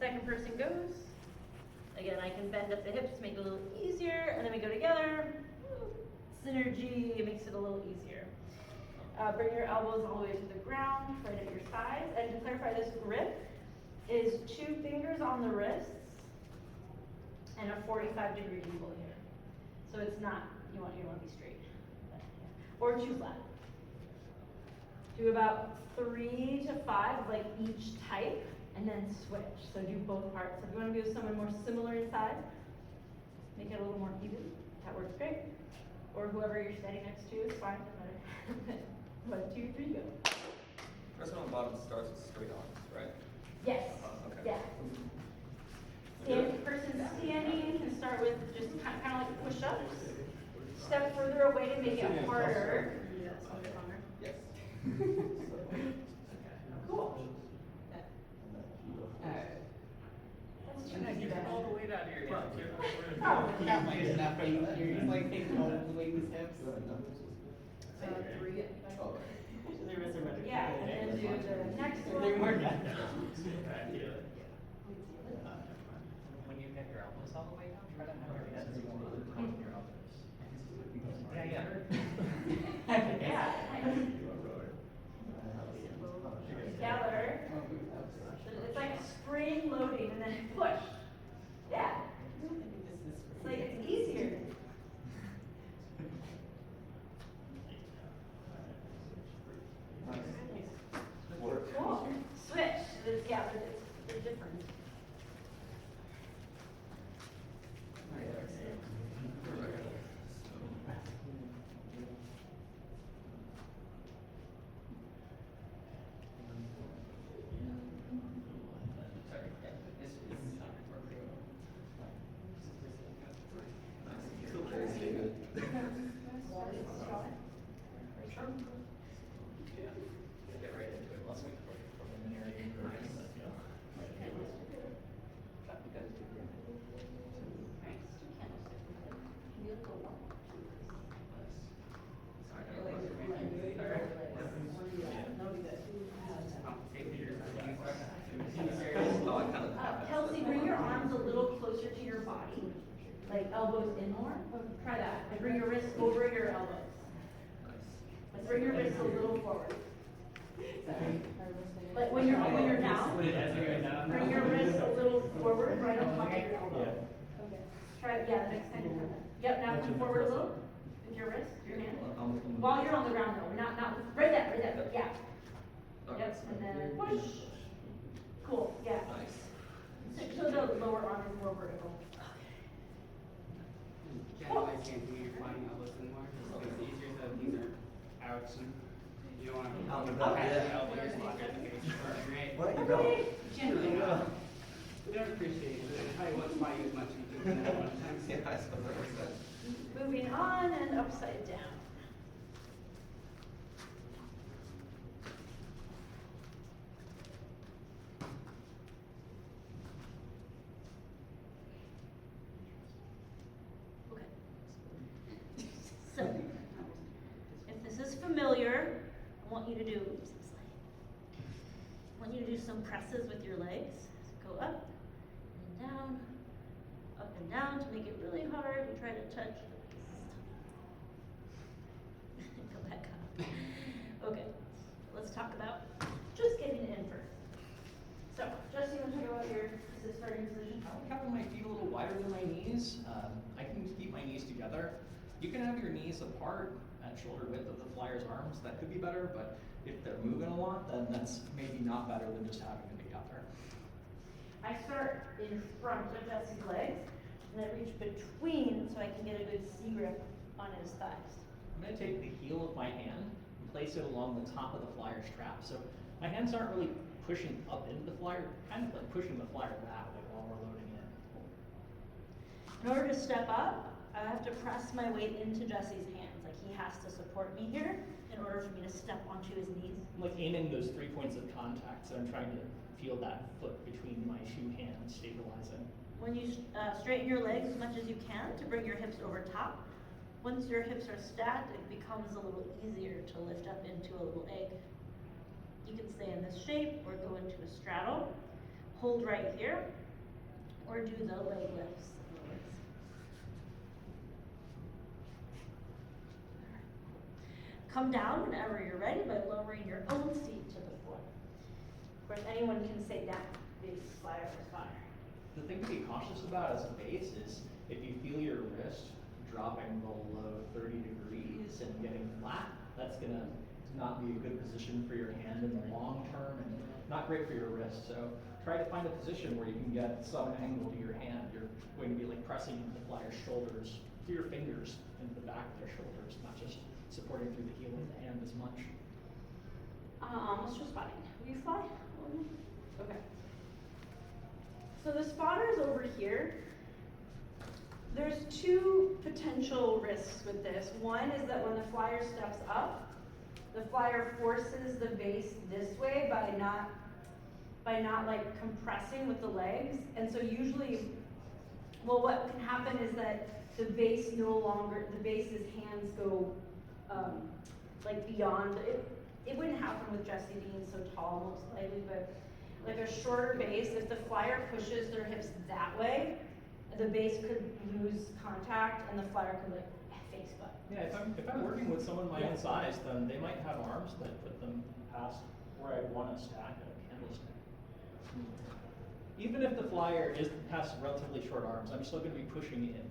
Second person goes. Again, I can bend up the hips, make it a little easier, and then we go together. Synergy, it makes it a little easier. Bring your elbows all the way to the ground, right at your sides. And to clarify, this grip is 2 fingers on the wrists and a 45-degree angle here. So it's not, you want to be straight. Or too flat. Do about 3 to 5 of like each type, and then switch. So do both parts. So if you want to be with someone more similar in size, make it a little more even. That works great. Or whoever you're standing next to is fine. 1, 2, 3, go. Person on the bottom starts with straight arms, right? Yes. Okay. Yeah. Person standing can start with just kind of like push-ups. Step further away to make it harder. Yes. Cool. That's too easy. All the way down to your front. Oh. That might is not right here. He's like taking all the way with hips. 3. Yeah, Yeah, and then do the next one. They're more done. When you get your elbows all the way down, try to have your head on your elbows. Yeah. Together. It's like spring loading and then push. Yeah. It's like it's easier. Cool. Switch. Yeah, but they're different. Kelsey, bring your arms a little closer to your body, like elbows in more. Try that. And bring your wrists over your elbows. Let's bring your wrists a little forward. Like when you're down, bring your wrists a little forward, right on top of your elbow. Okay. Try it. Yeah, the next time you try that. Yep. Now come forward a little with your wrist, your hand. While you're on the ground, though, not right there, right there. Yeah. Yep. And then push. Cool. Yeah. Nice. So the lower arm is more vertical. Generally, I can't do your flying elbows anymore. It's easier so these are out and you don't want to have your elbows longer in the face. Right? What? You go. Generally, we don't appreciate it. I probably won't fly you as much as you do that one time. Yeah, I suppose that. Moving on and upside down. Okay. So, if this is familiar, I want you to do some presses with your legs. Go up and down to make it really hard. We try to touch. Go back up. Okay, let's talk about just getting in first. So, Jesse, you want to talk about your starting position? I like having my feet a little wider than my knees. I can keep my knees together. You can have your knees apart at shoulder width of the flyer's arms. That could be better, but if they're moving a lot, then that's maybe not better than just having them together. I start in front of Jesse's legs, and I reach between so I can get a good C grip on his thighs. I'm going to take the heel of my hand and place it along the top of the flyer strap. So my hands aren't really pushing up into the flyer, kind of like pushing the flyer that way while we're loading in. In order to step up, I have to press my weight into Jesse's hands. Like he has to support me here in order for me to step onto his knees. I'm like aiming those 3 points of contact, so I'm trying to feel that foot between my shoe hands stabilizing. When you straighten your legs as much as you can to bring your hips over top, once your hips are stacked, it becomes a little easier to lift up into a little egg. You can stay in this shape or go into a straddle. hold right here, or do the leg lifts. Come down whenever you're ready by lowering your own seat to the floor. Of course, anyone can say that. Base flyer or spotter. The thing to be cautious about as a base is if you feel your wrist dropping below 30 degrees and getting flat, that's gonna not be a good position for your hand in the long term and not great for your wrist. So try to find a position where you can get some angle to your hand. You're going to be like pressing the flyer's shoulders through your fingers into the back of their shoulders, not just supporting through the heel of the hand as much. Let's just spotting. Will you fly? Okay. So the spotter is over here. There's two potential risks with this. One is that when the flyer steps up, the flyer forces the base this way by not like compressing with the legs. And so usually, well, what can happen is that the base's hands go like beyond it. It wouldn't happen with Jessie being so tall, most likely, but like a shorter base, if the flyer pushes their hips that way, the base could lose contact and the flyer could like face butt. Yeah, if I'm working with someone my own size, then they might have arms that put them past where I'd want to stack a candlestick. Even if the flyer has relatively short arms, I'm still going to be pushing in.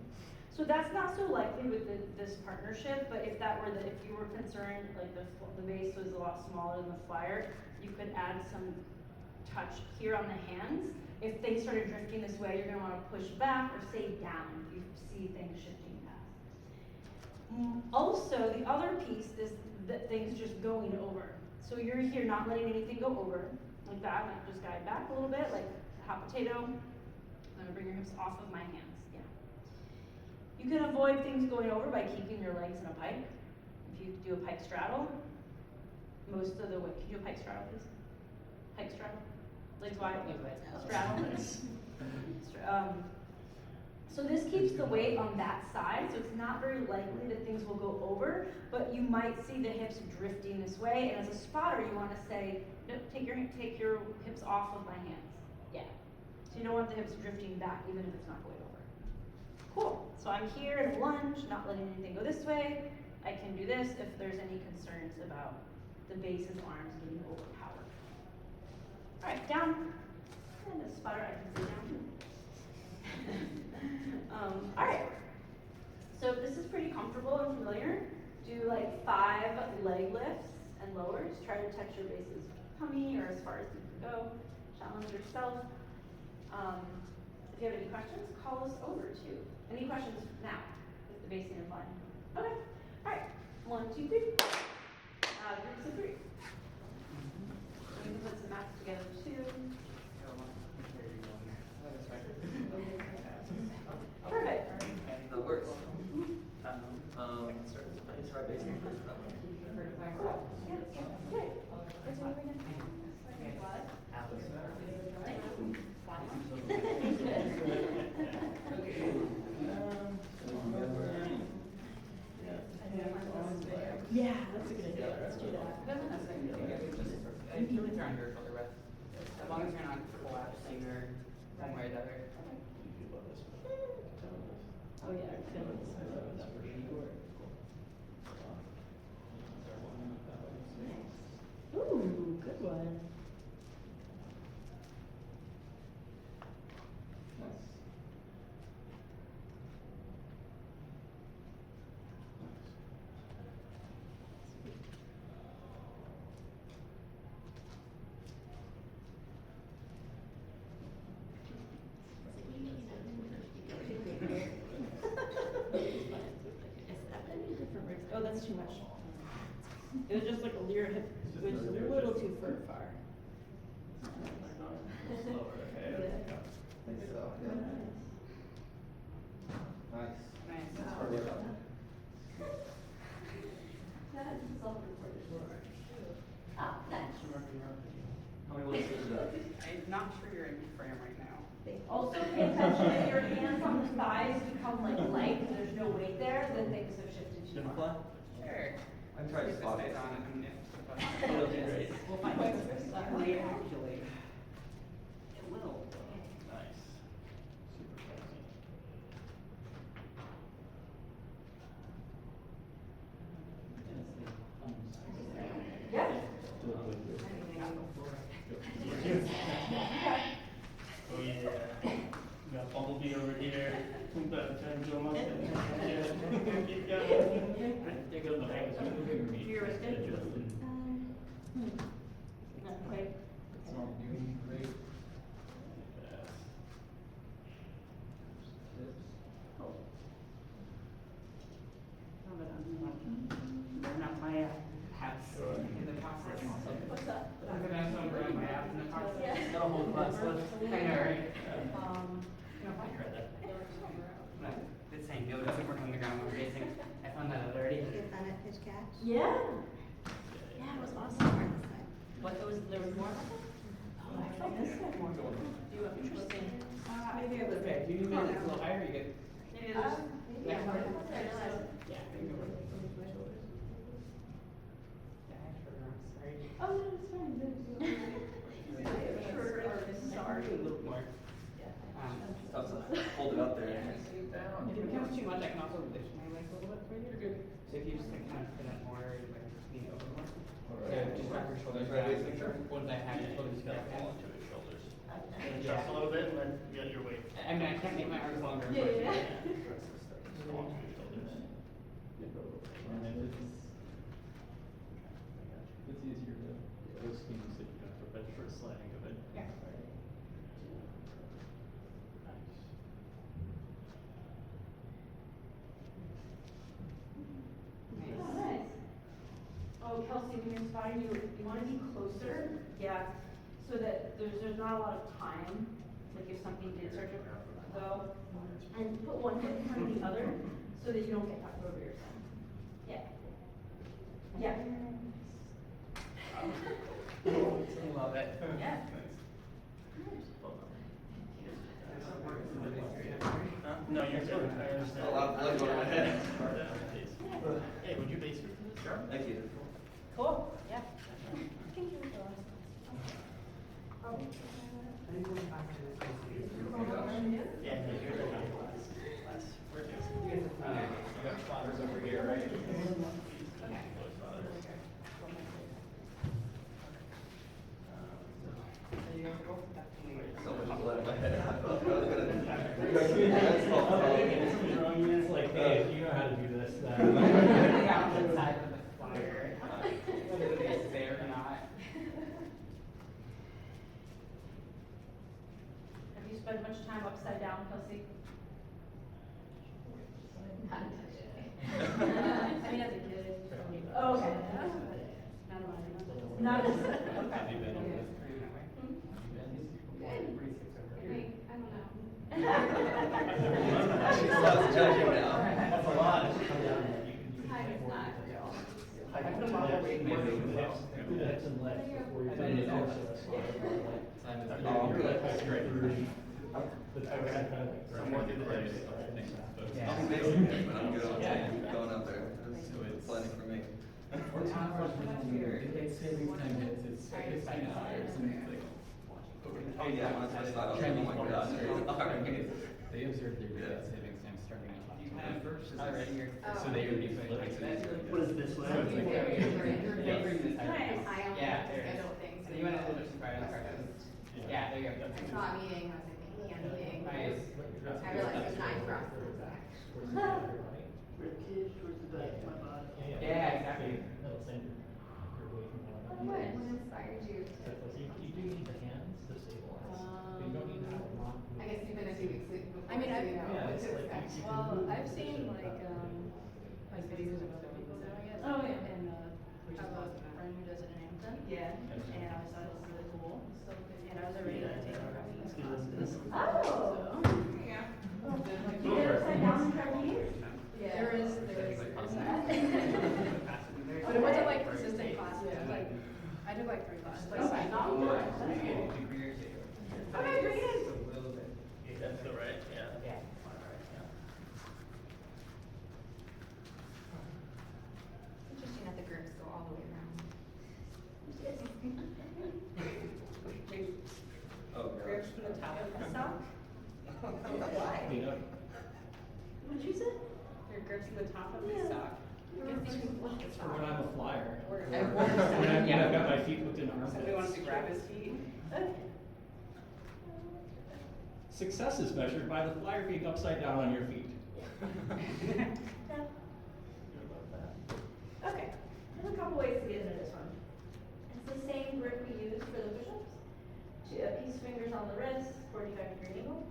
So that's not so likely with this partnership, but if you were concerned, like the base was a lot smaller than the flyer, you could add some touch here on the hands. If things started drifting this way, you're gonna wanna push back or say down if you see things shifting past. Also, the other piece is that things just going over. So you're here not letting anything go over, like that, and just guide back a little bit, like a hot potato. I'm gonna bring your hips off of my hands, yeah. You can avoid things going over by keeping your legs in a pike. If you do a pike straddle, most of the way, can you do a pike straddle, please? Pike straddle, legs wide, straddle. So this keeps the weight on that side, so it's not very likely that things will go over, but you might see the hips drifting this way, and as a spotter, you want to say, no, take your hips off of my hands. Yeah. So you don't want the hips drifting back, even if it's not going over. Cool. So I'm here in a lunge, not letting anything go this way. I can do this if there's any concerns about the base's arms getting overpowered. All right, down. And a spotter, I can say down. All right. So this is pretty comfortable and familiar. Do like 5 leg lifts and lowers. Try to touch your base's tummy or as far as you can go. Challenge yourself. If you have any questions, call us over too. Any questions now with the basing and flying? Okay. All right. 1, 2, 3. Groups of 3. We can put some mats together too. Perfect. That works. Let's try basing first. Yeah. Okay. That's what we're gonna Yeah, that's a good idea. Let's do that. You can turn your shoulder rest. As long as you're not collapsing or one way or the other. Oh yeah, I feel it. Ooh, good one. Oh, that's too much. It was just like a leer hip. It was a little too far. Nice. Ah, nice. How many lifts is that? I'm not sure you're in frame right now. Also pay attention if your hands on the thighs become like light and there's no weight there, then things have shifted too Didn't far. fly? Sure. I tried to If it spot stays it. on, I mean, It'll be great. We'll find out. Actually, it will. Okay. That's all doing great. Cool. Burn up my hats in the process. What's up? I'm gonna have some burn my abs in the process. Yeah. Got a whole class left. I know, right? I tried that. No, it's saying no, it doesn't work on the ground when racing. I found that out already. Get fun at pitch catch. Yeah. Yeah, it was awesome. What, there was more of it? Oh, I felt this had more. Do you have interesting? Maybe a little bit. Do you need it a little higher? You get. Maybe there's. Yeah. I realized. Yeah. Maybe over my shoulders. Yeah, I shorter arms. Sorry. Oh, no, it's fine. Shorter arms, sorry. A little more. Tough to hold it up there. If it becomes too much, I can also lift my legs a little bit for you. You're good. So if you just like kind of put it more, like lean over more. Alright. So just wrap your shoulders Try down. facing sure. Once I have your shoulders Just gotta back. fall into his shoulders. Okay. Adjust a little bit and then get your weight. I mean, I can't make my arms longer. Yeah, but- yeah, yeah. Just fall into his shoulders. And if it's easier to post things if you don't have to bench for sliding of it. Yeah. Oh, nice. Oh, Kelsey, when you're spotting, you wanna be closer, yeah, so that there's not a lot of time, like if something did start to go. And put one foot in front of the other, so that you don't get knocked over yourself. Yeah. Yeah. Love it. Yeah. No, you're good. I understand. A lot of blood going to my head. Hey, would you base me for this? Sure. Thank you. Cool, yeah. Yeah, no, you're good. Where is it? You got plotters over here, right? So much blood in my head. I was It's like, hey, if you know how to do this, then. The opposite side of the flyer. Whether it's there or not. Have you spent much time upside down, Kelsey? I mean, as a kid. Oh, okay. Not as, okay. Have you been on this? She loves judging now. That's a lot. I put a lot of weight in my Maybe legs as well. do the hips and legs before you. I didn't know. Oh, I'm good. That's great. But I was kind of like. So more through the hips. I'll be basic it, but I'm good on going up there. It's plenty for me. Oh yeah, when I first thought, I was like, oh my god. They observed their daylight savings time starting in October 1st. Already here. So they would be flipping to that. What is this way? So it's like- Nice. Yeah, there it is. Schedule things. So you went a little bit too far. Yeah, there you go. I saw a meeting, I was like, thinking I'm meeting. Nice. I realized it was 9 for us. Ribcage towards the back of my body. Yeah, exactly. That'll send your weight from one up. What inspired you to? So you do need the hands to stabilize, but you don't need to have a lot. I guess you've been a few weeks before. I mean, so I've, you know yeah, what it's to like expect. you can well, move I've the seen position like, like videos of other people doing it. Oh, yeah. And, I have a friend who does it in Hampton. Yeah. And I always thought it was really cool. And I was already gonna take her these classes. Oh. Yeah. You did upside down in Chinese? Yeah. There is But it wasn't like consistent classes, it was like, I did like 3 classes. Like, Okay, not much. Okay, pretty good. A little bit. That's the right, yeah. Yeah. Interesting that the grips go all the way around. Oh god. Grips from the top of the sock? Clean up. What'd you say? your grips to the top of Yeah. the sock. It's for when I'm a flyer. Or- When I've got my feet hooked in armpits. Somebody wants to grab his feet. Okay. Success is measured by the flyer being upside down on your feet. Okay, there's a couple ways to get into this one. It's the same grip we used for the fingers on the wrist, 45-degree angle.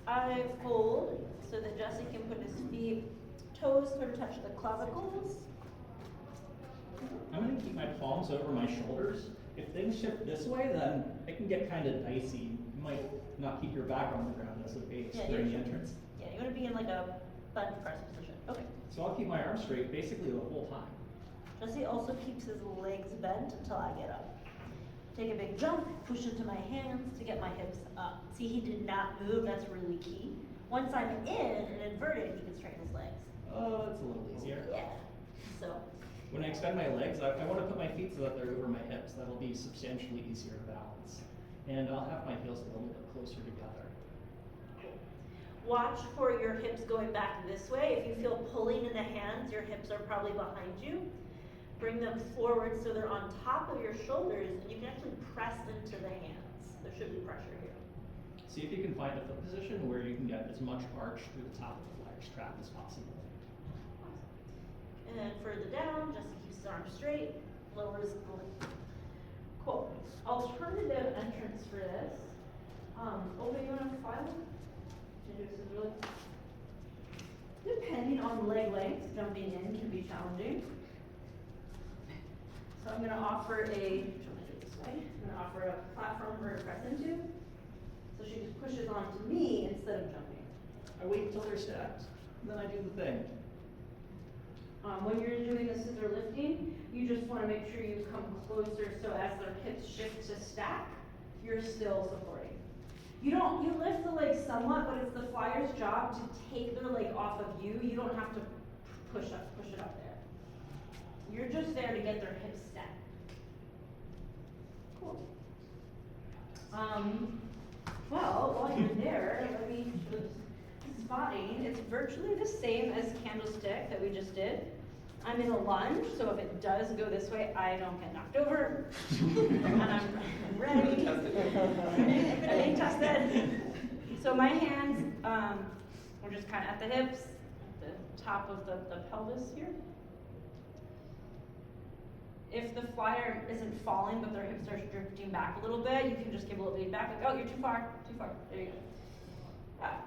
I fold so that Jesse can put his toes sort of touch the clavicles. I'm gonna keep my palms over my shoulders. If things shift this way, then it can get kind of dicey. You might not keep your back on the ground as a base Yeah, during the you're- entrance. Yeah, you want to be in like a bench press position. Okay. So I'll keep my arms straight basically the whole time. Jesse also keeps his legs bent until I get up. Take a big jump, push into my hands to get my hips up. See, he did not move, that's really key. Once I'm in and inverted, he can straighten his legs. Oh, that's a little easier. Yeah. So, When I extend my legs, I want to put my feet so that they're over my hips. That'll be substantially easier to balance. And I'll have my heels a little bit closer together. watch for your hips going back this way. If you feel pulling in the hands, your hips are probably behind you. Bring them forward so they're on top of your shoulders, and you can actually press into the hands. There should be pressure here. See if you can find a foot position where you can get as much arch through the top of the flag strap as possible. And then further down, Jesse keeps his arms straight, lowers the leg. Cool. Alternative entrance for this. Olga, you want to file? Depending on leg length, jumping in can be challenging. So I'm going to offer I'm going to offer a platform for her to press into. So she just pushes onto me instead of jumping. I wait until they're stacked, and then I do the thing. When you're doing the scissor lifting, you just want to make sure you come closer so as their hips shift to stack, you're still supporting. You lift the leg somewhat, but it's the flyer's job to take their leg off of you. You don't have to push it up there. You're just there to get their hips stacked. Cool. Well, while you're there, let me spotting. It's virtually the same as candlestick that we just did. I'm in a lunge, so if it does go this way, I don't get knocked over. And I'm ready. I'm being tested. So my hands are just kind of at the hips, at the top of the pelvis here. If the flyer isn't falling, but their hips are drifting back a little bit, you can just give a little bit back. Like, oh, you're too far. There you go. Yeah.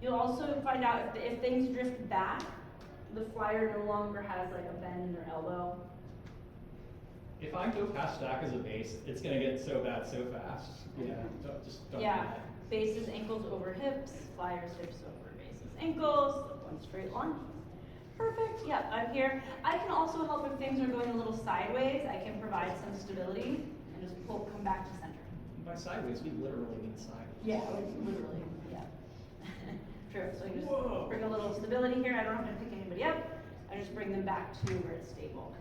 You'll also find out if things drift back, the flyer no longer has like a bend in their elbow. If I go past stack as a base, it's gonna get so bad so fast. Yeah, don't do Yeah, that. bases, ankles over hips, flyers, hips over bases, ankles, one straight line. Perfect, yeah, I'm here. I can also help if things are going a little sideways. I can provide some stability and just come back to center. By sideways, we literally mean sideways. Yeah, literally, yeah. True, so you just Whoa. bring a little stability here. I don't have to pick anybody up. I just bring them back to where it's stable.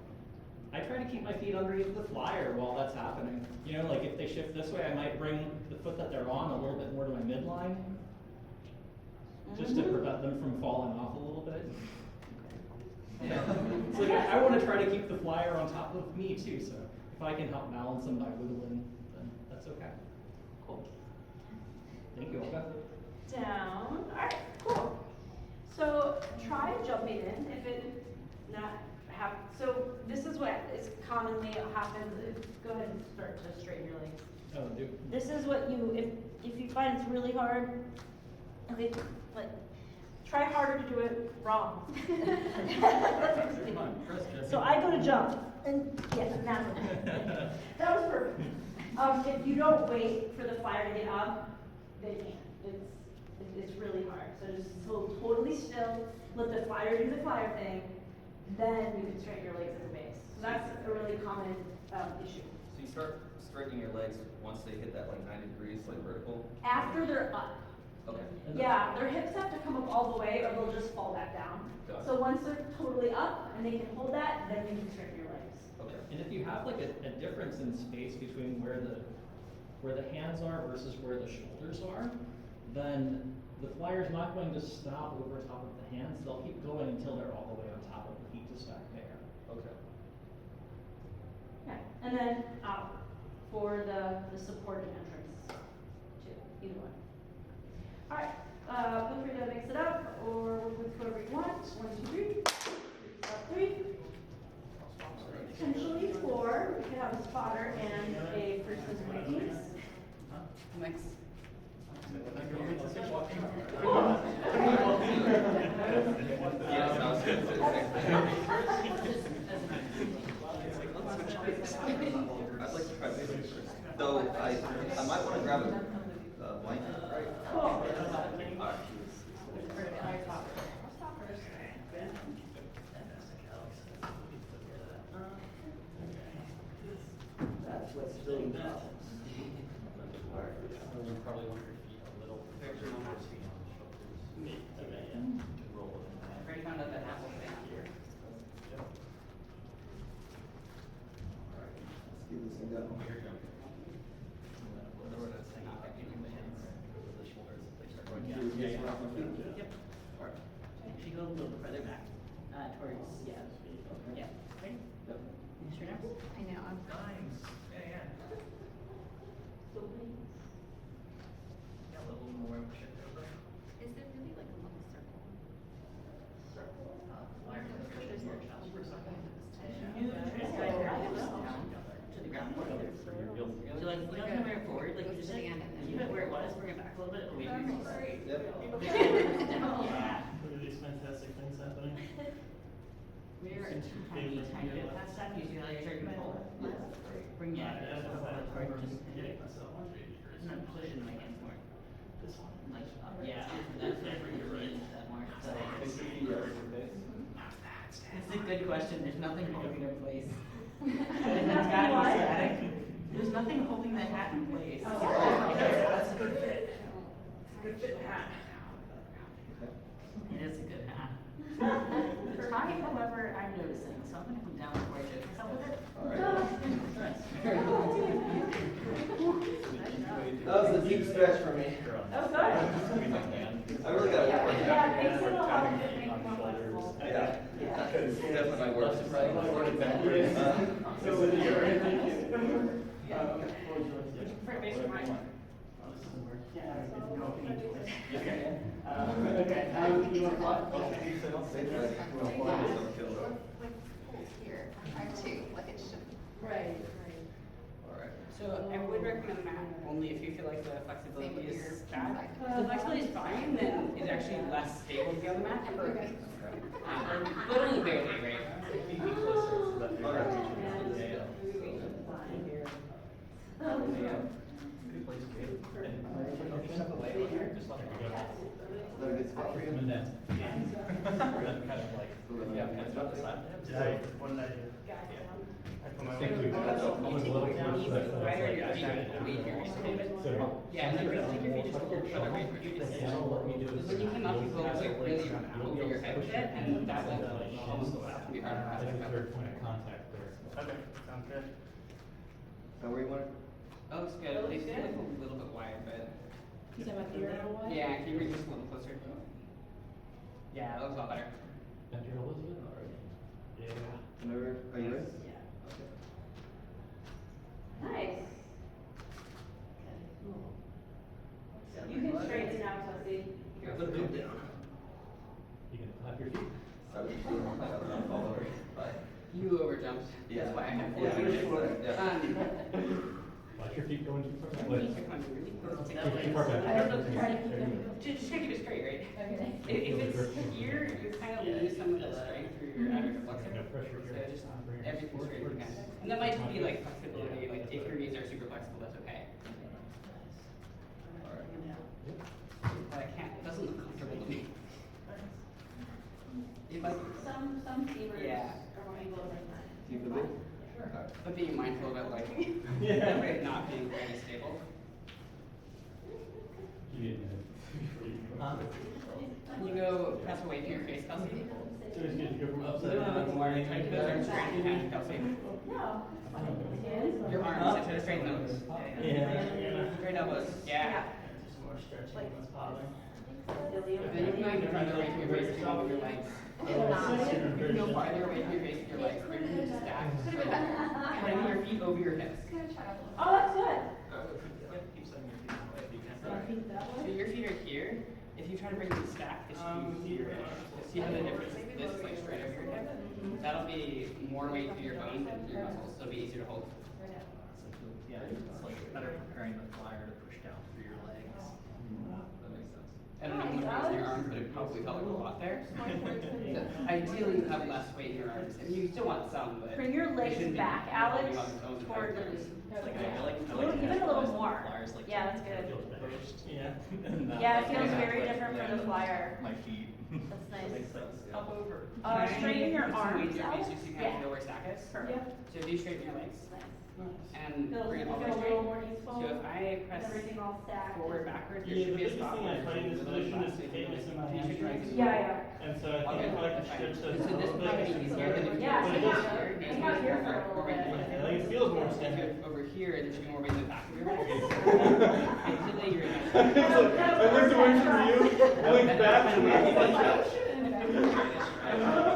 I try to keep my feet underneath the flyer while that's happening. You know, like if they shift this way, I might bring the foot that they're on a little bit more to my midline, just to prevent them from falling off a little bit. It's like I want to try to keep the flyer on top of me too, so if I can help balance them by wiggling, then that's okay. Cool. Thank you, Olga. Down. All right, cool. So try jumping in if it not happen. So this is what is commonly happens. Go ahead and start to straighten your legs. Oh, do. This is what if you find it's really hard, okay, like try harder to do it wrong. Come on, press Jesse. So I go to jump, and yes, now that was perfect. If you don't wait for the flyer to get up, they can't. It's really hard. So just hold totally still, let the flyer do the flyer thing, then you can straighten your legs at the base. So that's a really common issue. So you start straightening your legs once they hit that like 90 degrees, like vertical? After they're up. Okay. Yeah, their hips have to come up all the way or they'll just fall back down. Got it. So once they're totally up and they can hold that, then you can straighten your legs. Okay. And if you have like a difference in space between where the hands are versus where the shoulders are, then the flyer's not going to stop over top of the hands. They'll keep going until they're all the way on top of the heat to stack there. Okay. Yeah, and then out for the supported entrance too, either one. All right, feel free to mix it up or work with whoever you want. 1, 2, 3. 3. potentially 4. We could have a spotter and a person's wings. Mix. Yeah, sounds good. I'd like to try this first. Though I might want to grab a blanket, right? Cool. All right. That's what's really nuts. You probably want your feet a little. Picture on our feet on the shoulders. Okay, yeah. To roll it. I already found out that apple thing here. Alright, let's give this a go. Here you go. Whatever that's saying, keeping the hands over the shoulders if they start going down. Yeah, yeah. Yep. Alright. Actually, go a little further back, towards, yeah. Yeah. Ready? Go. Use your arms. I know, I'm. Nice. Yeah, yeah. Yeah, a little more push it over. Is there really like a little circle? Fire pushes your chest for a second. You transfer your hips down to the ground. So like, you don't have to wear it forward, like you just Stand and then- keep it where it was, bring it back a little bit, away from your knees. Yep. Yeah. Look at these fantastic things happening. We're a tiny bit past that, you see how you're starting to pull. Bring it forward, just hit it. And then push into my hands more. This one. Like, yeah, that's where you really need that more. So, it's a good question, there's nothing holding it in place. It's gotta be static. There's nothing holding that hat in place. That's a good fit. Good fit hat. It is a good hat. The tie, however, I'm noticing, so I'm gonna come down before I check myself with it. That was a deep stretch for me. Oh, good. I really got to work. Yeah, it makes it a lot of it makes it more flexible. Yeah. Yeah. It's definitely my worst. Here, I have 2, like it should. Right, Alright. So I would recommend the mat only if you feel like the Same flexibility with is your bad. side. If the flexibility is fine, then it's actually less stable to be on the mat. Okay. But only barely, right? Be closer so that you're. Alright. Yeah. Good place to be. And step away here, just let it go. Is that a good spot for you? Coming down. Yeah. Then kind of like, yeah, kind of drop the side. What did I do? Thank you. Almost a little closer. Right where your feet are, weight your wrist a little bit. So- Yeah, and then really take your feet just a little further away from you. Just when you cannot be both like really over your head with it, and that will be hard to That's the pass. third point of contact there. Okay, sounds good. Is that where you want it? That looks good. They feel like a little bit wide, but Is that my ear a little wide? yeah, can you bring this a little closer? Yeah, that looks a lot better. Enter Elizabeth already? Yeah. Whenever, are you ready? Yeah. Okay. Nice. You can straighten now, Chelsea. Yeah, put it down. You can clap your feet. I was just doing my other follower, but. You overjumped. Yeah. That's why I have Yeah, four. yeah. Watch your feet going too far. I Wait. think you're coming really close to Too that. far back. I don't know, try to keep them. Just try to keep it straight, right? Okay. If it's here, you kind of lose some of the strength through your outer flexor. No pressure So here. just Bring your everything forward straight as you towards- can. And that might just be like flexibility, like if your knees are super flexible, that's okay. Alright. But I can't, it doesn't look comfortable to me. It might, Some fevers Yeah. are going to go like that. Do you feel good? Sure. Alright. but being mindful about like, Yeah. it not being very stable. You didn't. Can you go press away from your face, Kelsey? So it's good to go from A upside little bit down. more, try to straighten your hand, Kelsey. No. Your arms, I try to straighten those. Yeah. Straight elbows, yeah. Just more stretching what's bothering. And then you can like farther away from your face, you move your legs. You can go farther away from your face with your legs, bring them to stack. Bring your feet over your hips. Oh, that's good. Keep setting your feet away if you can. So I think that So way. your feet are here. If you try to bring them stacked, it should be to your hips. See how the difference is? This is like straight over your hip. That'll be more weight through your bones and through your muscles, so it'll be easier to hold. Yeah, it's like better preparing the flyer to push down through your legs. That makes sense. I don't know how much weight in your arms, but it probably felt like a lot there. So ideally, you have less weight in your arms. I mean, you still want some, but Bring your it legs shouldn't be back, holding Alex, on its own toward entire the time. Even a little more. Flyers, like, Yeah, that's good. Yeah. Yeah, it feels very different for the flyer. My feet. That's nice. Makes sense. Up over. Straighten your Put some weight arms in your out. face just so you can Yeah. know where stack is. Perfect. So if you straighten your legs and Feels, bring it all the way feel a straight. little more useful. So if I press Everything all stacked. forward, backwards, there Yeah, should the be a biggest spot thing where I find in this there's a position little is the glass. tightness in my Can you shoot your legs? hamstrings. Yeah. And so I think if I could stretch those So a this little might be bit. easier than if you Yeah, were hang out- hang out here for a little bit. I think it feels more If standard. you're over here, there should be more weight in the back of your legs. Ideally, you're in I looked away from you, blinked back to me.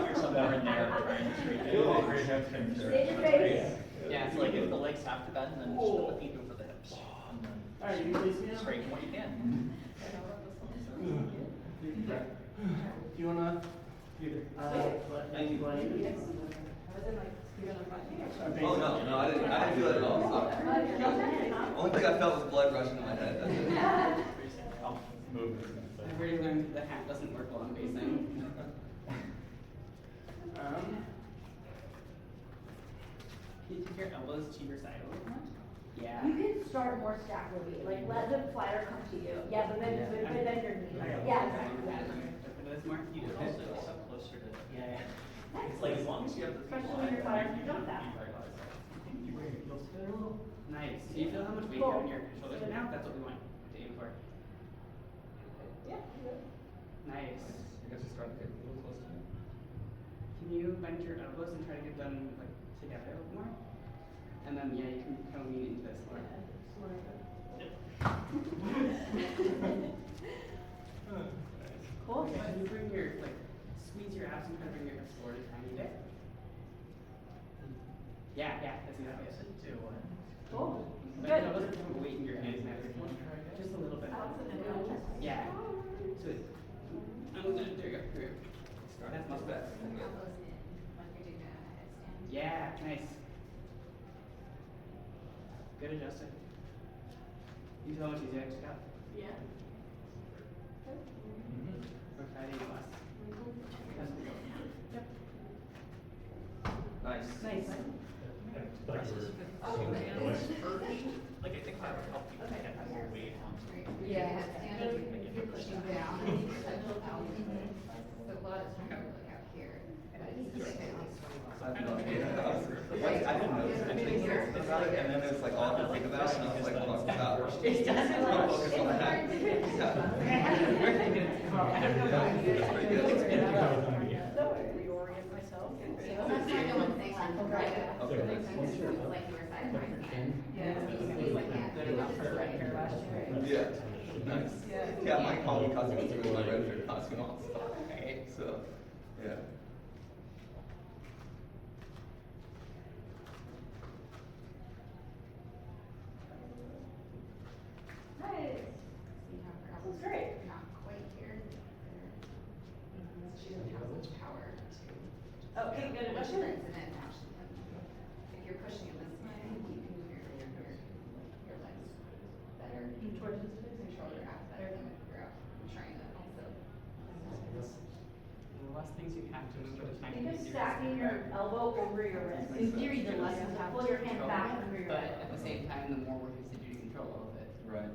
You're somewhere in there trying to straighten it. Stage your face. Yeah, It's like if the legs have to bend, then just let the feet go for the hips. And then Alright, you release me now? straighten what you can. Do you wanna? Oh, no, I didn't feel that at all. So. Only thing I felt was blood rushing to my head. That's it. I'll move this. I've already learned that the hat doesn't work while I'm facing. Can you take your elbows to your side a little more? Yeah. You can start more stack movie, like let the flyer come to you. Yeah, but then bend your knee. Yeah, exactly. Open this more. You could also step closer to. Yeah. It's like as long as you have the feet Especially when you're wide, flying, you don't have. you bring your heels together a little. Nice. Do you feel how much weight you have in your shoulders right now? That's what we want to aim for. Yeah. Nice. I guess you start to get a little close to me. Can you bend your elbows and try to get them like together a little more? And then yeah, you can kind of lean into this more. Cool. Can you bring your like squeeze your abs and kind of bring your hips forward a tiny bit? Yeah, that's exactly it. Cool. But Good. your elbows are kind of weight in your hands now. Just a little bit. Yeah. So there you go. Here. That's much better. Elbows in, like you're doing a headstand. Yeah, nice. Good adjusting. You feel how much easier I just got? Yeah. Or try to eat less. Yep. Nice. Nice. Like I think that would help you get more weight onto. Yeah, headstand, you're pushing down and you touch out. So a lot of times you're like out here, but it's just like I didn't know. I didn't think about it, and then it was like all I could think about, and I was like, well, stop. It doesn't I'm focused on the hat. Reorient myself. That's my only thing, like, right, Okay. like you were saying. Yeah. Like that. Yeah, nice. Yeah, my Halloween costume was doing my red shirt costume also. So, yeah. Nice. See how her That's elbows great. are not quite here. She doesn't have much power to. Okay, good Push adjustment. it, and then now she can, if you're pushing it this way, you can move your legs better. Towards this Control your abs better than if you're out trying to also. The less things you have to move with the time. Think of stacking your elbow over your wrist. In theory, the less you have to pull your hand back under your But elbow. at the same time, the more work is to do to control all of it. Right.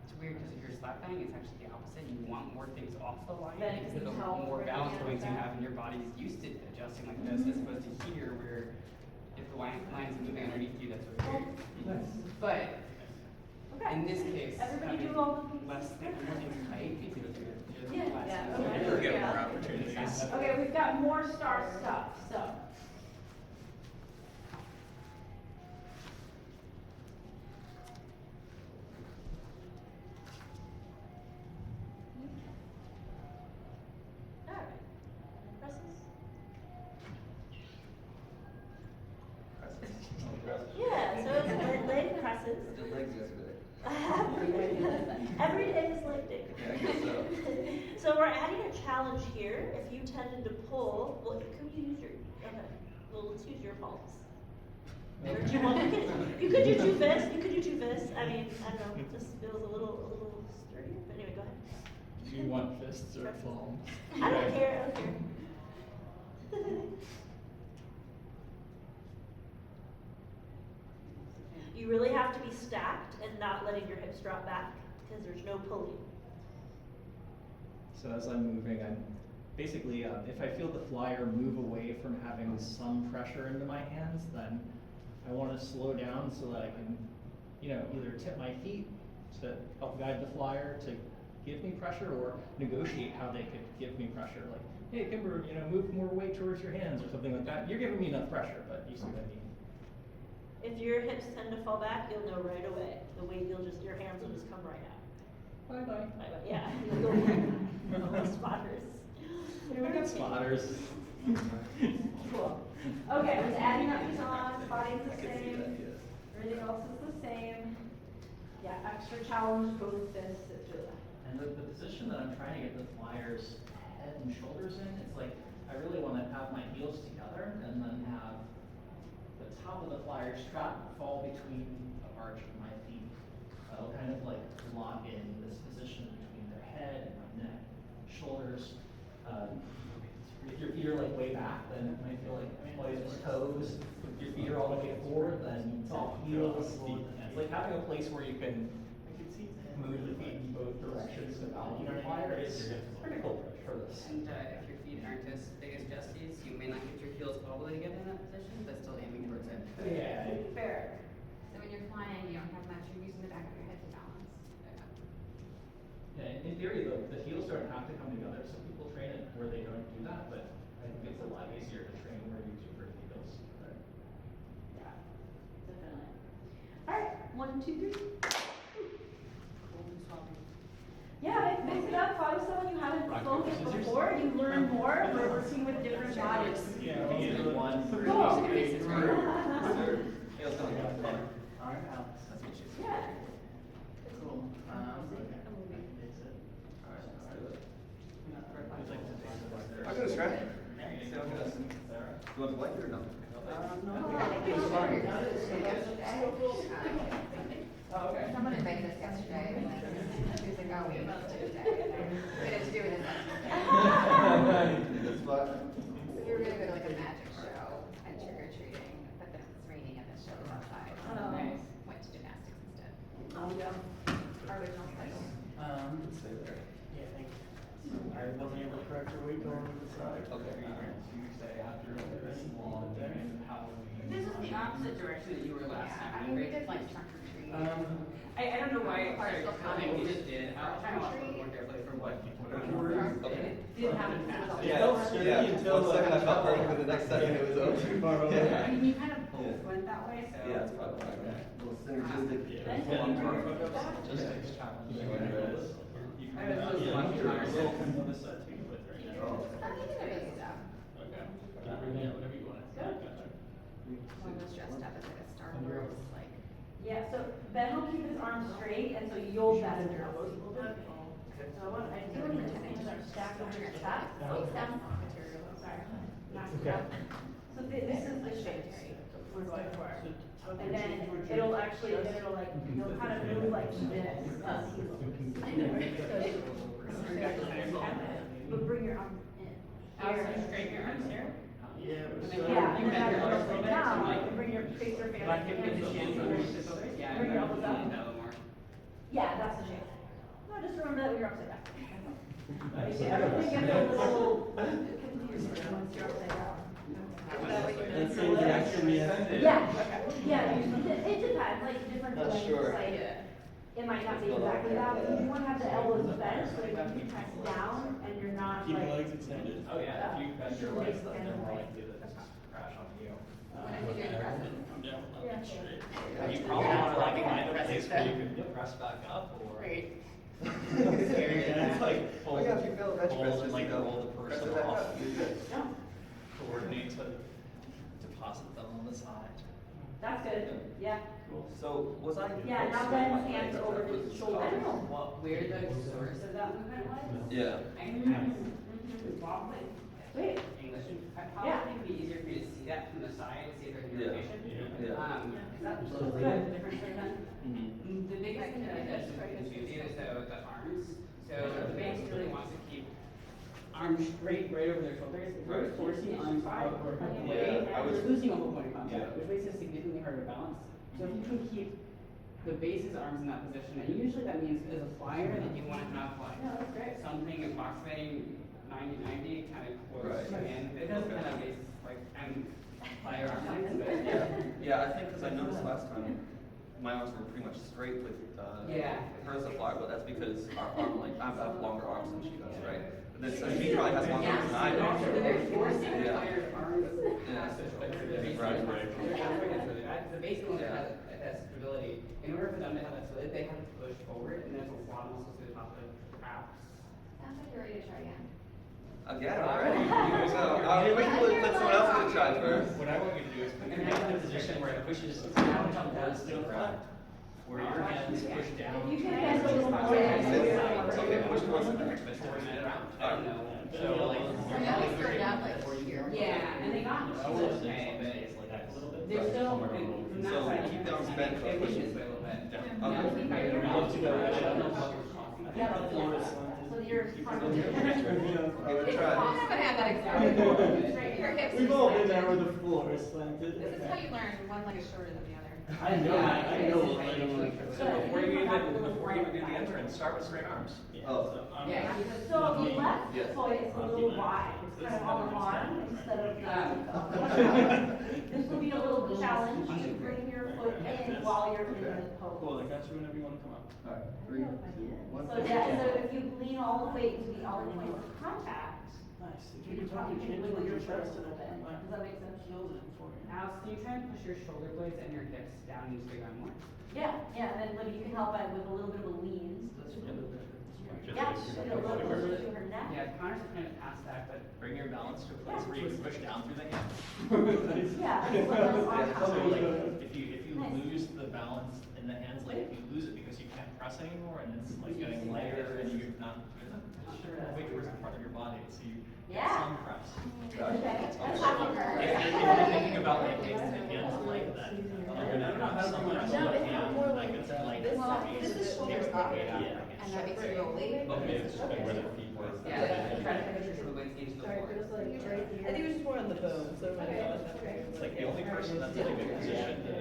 It's weird because if you're slap banging, it's actually the opposite. You want more things off the line Then it because can the help more with balance the points you back. have, and your body's used to adjusting like this, as opposed to here, where if the line's moving underneath you, that's what weird. But Okay. in this case, Everybody having do all the pieces. less things tight means you're Yeah, less. yeah, So okay. you're Get Yeah. more opportunities. Okay, we've got more star stuff, so. Alright, presses? Yeah, so it's leg presses. Did legs yesterday. Every day is leg day. Yeah, I guess so. So we're adding a challenge here. If you tended to pull, well, can you use your Okay. Well, let's use your palms. Or do you want, you could do two fists. You could do two fists. I mean, I don't know. This feels a little sturdier. But anyway, go ahead. Do you want fists or palms? I don't care. I don't care. You really have to be stacked and not letting your hips drop back because there's no pulling. So as I'm moving, I'm basically, if I feel the flyer move away from having some pressure into my hands, then I want to slow down so that I can, either tip my feet to help guide the flyer to give me pressure, or negotiate how they could give me pressure. Like, hey, Kimber, move more weight towards your hands or something like that. You're giving me enough pressure, but you see what I mean. If your hips tend to fall back, you'll know right away. The weight, your hands will just come right out. Bye-bye. Bye-bye. Yeah. Oh, spotters. We got spotters. Cool. Okay, I was adding up these on, spotting's the same, everything else is the same. Yeah, extra challenge, both fists, it's really. And the position that I'm trying to get the flyer's head and shoulders in, it's like, I really want to have my heels together and then have the top of the flyer strap fall between the arch of my feet. I'll kind of like lock in this position between their head and my neck, shoulders. If your feet are like way back, then it might feel like always toes. If your feet are all the way forward, then it's all heels. It's like having a place where you can move the feet in both directions to balance your flyer is critical for this. And if your feet aren't as big as Jesse's, you may not get your heels all the way together in that position, but still aiming towards it. Yeah. Fair. So when you're flying, you don't have much, you're using the back of your head to balance. Yeah, in theory, the heels don't have to come together. Some people train it where they don't do that, but I think it's a lot easier to train where you do for heels. Right? Yeah, definitely. All right, 1, 2, 3. Yeah, mix it up. Follow someone you haven't flown with before. You learn more. We're working with different bodies. Yeah, we need one. Cool. Heels coming out. Alright, Alex. That's what you said. Yeah. Cool. Okay. I can fix it. Alright, let's do it. I'd like to fix it. I'm gonna try. There you See how it go. goes. Sarah. You want the blanket or no? Oh, okay. Someone invited us yesterday, and then she was like, oh, we need to do that. We had to do it in that. That's fine. We were gonna go to like a magic show and trick or treating, but then it was raining and the show was outside. So Oh. we went to gymnastics instead. Oh, yeah. Our original schedule. Stay there. Yeah, thank you. I wasn't able to correct your weight going to the side. Okay. Tuesday after this long day and Halloween. This is the opposite direction that you were last Yeah, time. I mean, we right? did like trunk or treat. I don't know why it started Partial coming, we coverage. just did. I'll try to watch it more carefully for what. Okay. It didn't happen fast. Yeah, felt sturdy yeah. until, One second I felt like, perfect, and the next second it was over. Too far over. Yeah. I mean, you kind of both Yeah. went that way, so. Yeah, it's probably right. A little synergistic. Yeah. One part. Just takes challenge. Yeah, whatever it is. You I was supposed to yeah, watch you're it. a little on this side too, but right now. Oh. I think it is stuff. Okay. Yeah, whatever you want. Gotcha. One was dressed up as like a Star Wars, like. Yeah, so Ben will keep his arms straight, and so you'll bend your elbows a little bit. So I want, I do want you to fingers are stacked over your chest. Face down material. Sorry, knock it Okay. out. So this is the shape we're going for. And then it'll actually, then it'll like, you'll kind of move like this as he moves. But bring your arm in. Alex, you straighten your arms here. Yeah, but And then so- Yeah, you and then bend I your arms a go little bit, down, so like. and bring your face or face. Like hip into shin, so there's just over. Yeah. Bring your elbows up. No more. Yeah, that's the shape. No, just remember that you're upside down. Nice. Everything gets a little confusing once you're upside down. That's the interaction we had. Yeah, it depends, like different Not things, sure. like, it might not be exactly that, but you want to have the elbows bent, so you can press down and you're not Keep your like. legs extended. Oh yeah, if you bend your legs, then they're more Right. likely to just crash on you. When I did your dresses. I'm down with that. Yeah. Straight. You probably want to like find a place where you can press back up or. Great. It's like Oh yeah, if you fail a bench press, hold and just like go, roll the press person it back off. up, you're good. No, Coordinate to deposit them on the side. that's good, yeah. Cool. So, was I? Yeah, now Ben's hands over his shoulder. I don't know where the source of that movement was. Yeah. I can kind of Mhm. wobbly. Great. English. I Yeah. probably think it'd be easier for you to see that from the side, see if there's any Yeah. rotation. Yeah. Is that a little bit of a difference right then? The biggest thing that it does is confuse you is the arms. So the base really wants to keep arms straight right over their shoulders. If you're Right. forcing arms outward away, Yeah, I was- you're losing a whole point of contact, Yeah. which makes it significantly harder to balance. So if you can keep the base's arms in that position, and usually that means as a flyer that you want to have like No, that's great. something approximating 90-90 kind of close Right. to the end. It doesn't Okay. have bases like and flyer arm lengths, but Yeah, I think because I noticed last time, my arms were pretty much straight with, Yeah. hers a flyer, but that's because our arm, like, I have longer arms than she does, right? But then, so she probably has longer arms than I do. They're forcing the Yeah. flyer arms Yeah. past the shoulder. The base Right. The base one that has stability. In order for them to have that stability, they have to push forward, and there's a lot of muscles to the top of the abs. Sounds like you're ready to try again. Again, already? So, we can let someone else get a try first. What I want you to do is put your hand in a position where it pushes down towards the ground, where your hands push down. You can bend a little more. Okay, push towards the But towards the ground. I don't know. So like. So now we started out like here. Yeah, and they got I a will little just bit. like that a little bit. They're still, from that So side, keep the arms bent, but it push pushes it. way a little bit. Okay. Love to go. I don't know what we're talking about. Yeah, so you're in front of Okay, let's I try. haven't had that experience. Your hips We've are all been slanted. there where the floor is slanted. This is how you learn one leg is shorter than the other. I know, I know. I know. So before you even do the entrance, start with straight arms. Oh. Yeah. So the left Yeah. foot is a little wide, it's kind of on the arm instead of this will be a little challenge to bring your foot in while you're in the Cool, pose. I got you whenever you want to come up. Alright, 3, 2, 1. So yeah, so if you lean all the way into the other point of contact, Nice. If you you can can talk, probably you change wiggle your your chest chest a little bit. Does that make sense? Kills it for you. Alex, can you try and push your shoulder blades and your hips down into the ground more? Yeah, and then Libby, you can help out with a little bit of a lean. Yeah, she's gonna look closer to her neck. Yeah, Connor's kind of past that, but Bring your balance to a place where you can push down through the hands. Yeah, it's like that's on top. So like, if you lose the balance in the hands, like if you lose it because you can't press anymore and it's like getting lighter and you're not way towards the front of your body, so you get Yeah. some press. Okay, that's So talking if you're thinking about like making the hands like that, you're gonna have some press on the hand, like it's like. Well, this is shoulders up, Yeah. and that makes you roll it. Okay, it's just like where their feet were. yeah, try to push your shoulder blades into the floor. I think it was just more on the bone, so. It's like the only person that's in a good position to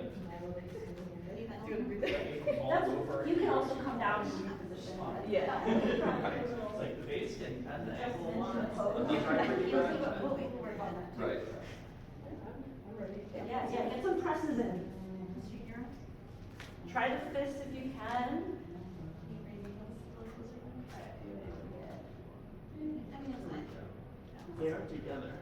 That's, you can also come down in your position. Yeah. It's like the base can bend the ankle a lot. But the front pretty You'll much, see what- but- we'll work on that. Right. Yeah, yeah, get some presses in. Try to fist if you can. They are together.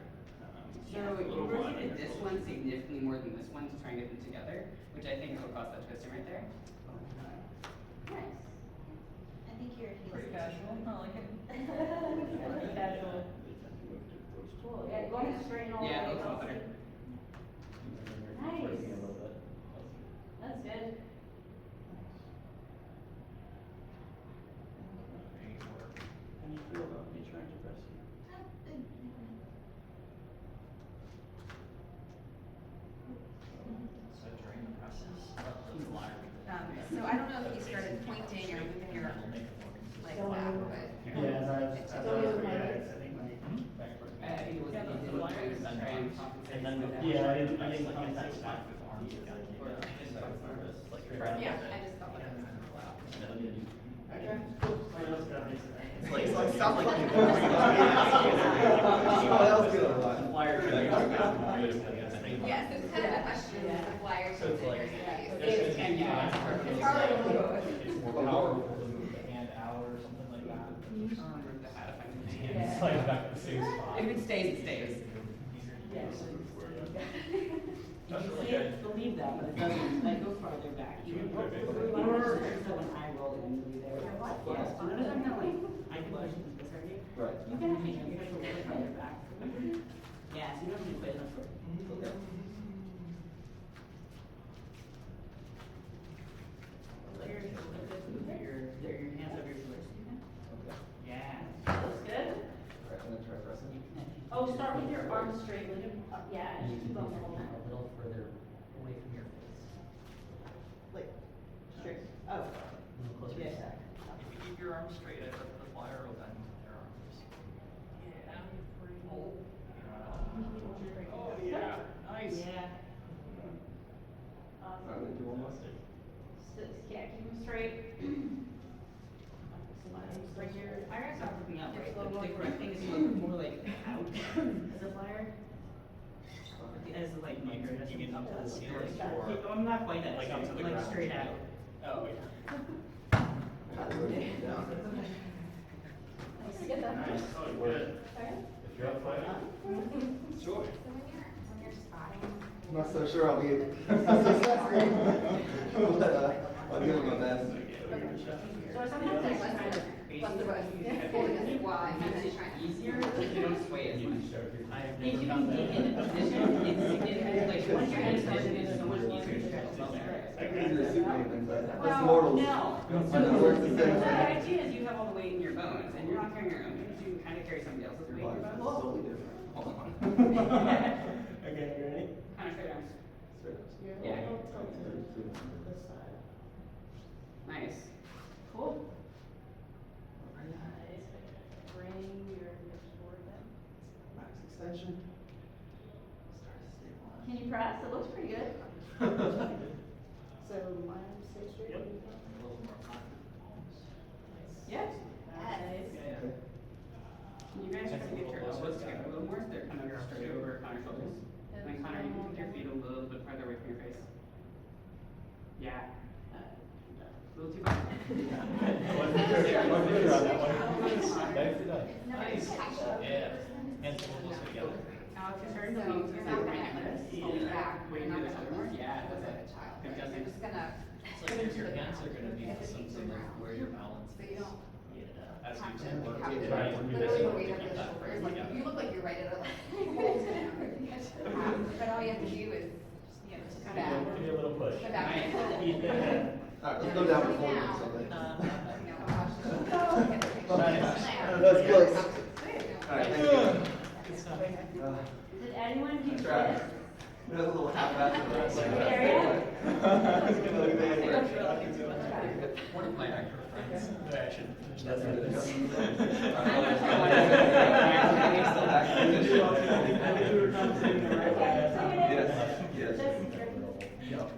So you rotated this one significantly more than this one to try and get them together, which I think will cause that twisting right there. Nice. I think your heels. Pretty casual, I like it. Casual. Cool, yeah, go ahead and straighten all the way. Yeah, it looks a lot better. Nice. That's good. How do you feel about me trying to press you? So during the process of the flyer. So I don't know if you started pointing or moving your That'll make it more consistent. legs back, but. Yeah, as I was reacting, I think my back was. I think it was Yeah, that the you didn't flyers try and and then- compensate And then for with that. Yeah, I didn't like come that back. stack with arms together. Like Yeah, I just felt like it was kind of loud. Okay, cool. I know it's got me. It's like, it sounds like you can Someone else do it. Flyer can be Yes, it's kind of a question of the flyers. So it's like- It's, and yeah, it's perfect. It's hard to move. It's more powerful to move the hand out or something like that. The hat if I can- It's like back at the same spot. If it stays, it stays. That's You really see good. it, believe that, but it doesn't, like, go farther back. Even so when I roll it and be there. Yes, but notice I'm not like, I can push this already. Right. You can make it, you have to roll it farther back. Yeah, so you don't need to play enough for it. Okay. Your hands over your shoulders. Okay. Yeah. That's good. Alright, I'm gonna try pressing. Oh, start arms straight, like, yeah, And you just can keep bring on the your whole feet neck. a little further away from your face. Like, straight, oh. A little closer to Yeah. stack. If you keep your arms straight, I bet the flyer will bend their arms. Yeah. Oh. Oh, yeah. Nice. Yeah. All right, we'll do one more. Yeah, keep them straight. Bring your Fire's not looking up, right? Slow The going. correct thing is to look more like out As a flyer? as like You mean up to the ceiling or? I'm not quite that, Like up to the like ground? straight out. Oh, yeah. Get that. Nice. Oh, good. Alright. If you're up fighting. Sure. So when you're spotting. I'm not so sure I'll be but I'll give it my best. So sometimes Like I less kind of. than the rest. Holding a squat and then trying to. Easier if you don't sway as much. If you can get in a position, it's significant, like once your head starts, it's so much easier to stretch the muscle. I can do the Superman thing, but us Well, mortals. no. I know works the same The way. idea is you have all the weight in your bones, and you're not carrying your own weight, you kind of carry somebody else's Your weight in your body's bones. totally different. Hold on. Okay, you ready? Kind of straight arms. Straight up. Yeah. This side. Nice. Cool. Nice. Bring your hips forward then. Max extension. Start to stabilize. Can you press? It looks pretty good. So my arms stay straight. Yep. A little more confident palms. Yeah. Yeah, Nice. yeah. Can you guys try to get your elbows together a little more, so they're kind of straight over Connor's shoulders? And then Connor, you can put your feet a little bit farther away from your face. Yeah. A little too far. One finger on that one. Nicely done. Nice. Yeah. Hands a little closer together. Alex, you're So starting to lean you're to not the gonna right like hand. fold back. Wait, You're not do this gonna other more? Yeah, look that's like it. a child. Good Right? job. You're just gonna. It's like your hands are gonna be the symptom of where your balance So is. you don't Yeah. As have you to tend have to to Try to do literally this. the weight of your shoulders. Like you look like you're right at a. But all you have to do is, you know, just come back. Give me a little push. Come back. Nice. Keep it. All right, let's go down before we do something. You know, watch. That's close. Good. All right, thank you. Good stuff. Did anyone do I this? tried. There's a little half-assed in the right side. Area? One of my actor friends. I should finish That's that. good. Yes, yes. Yep.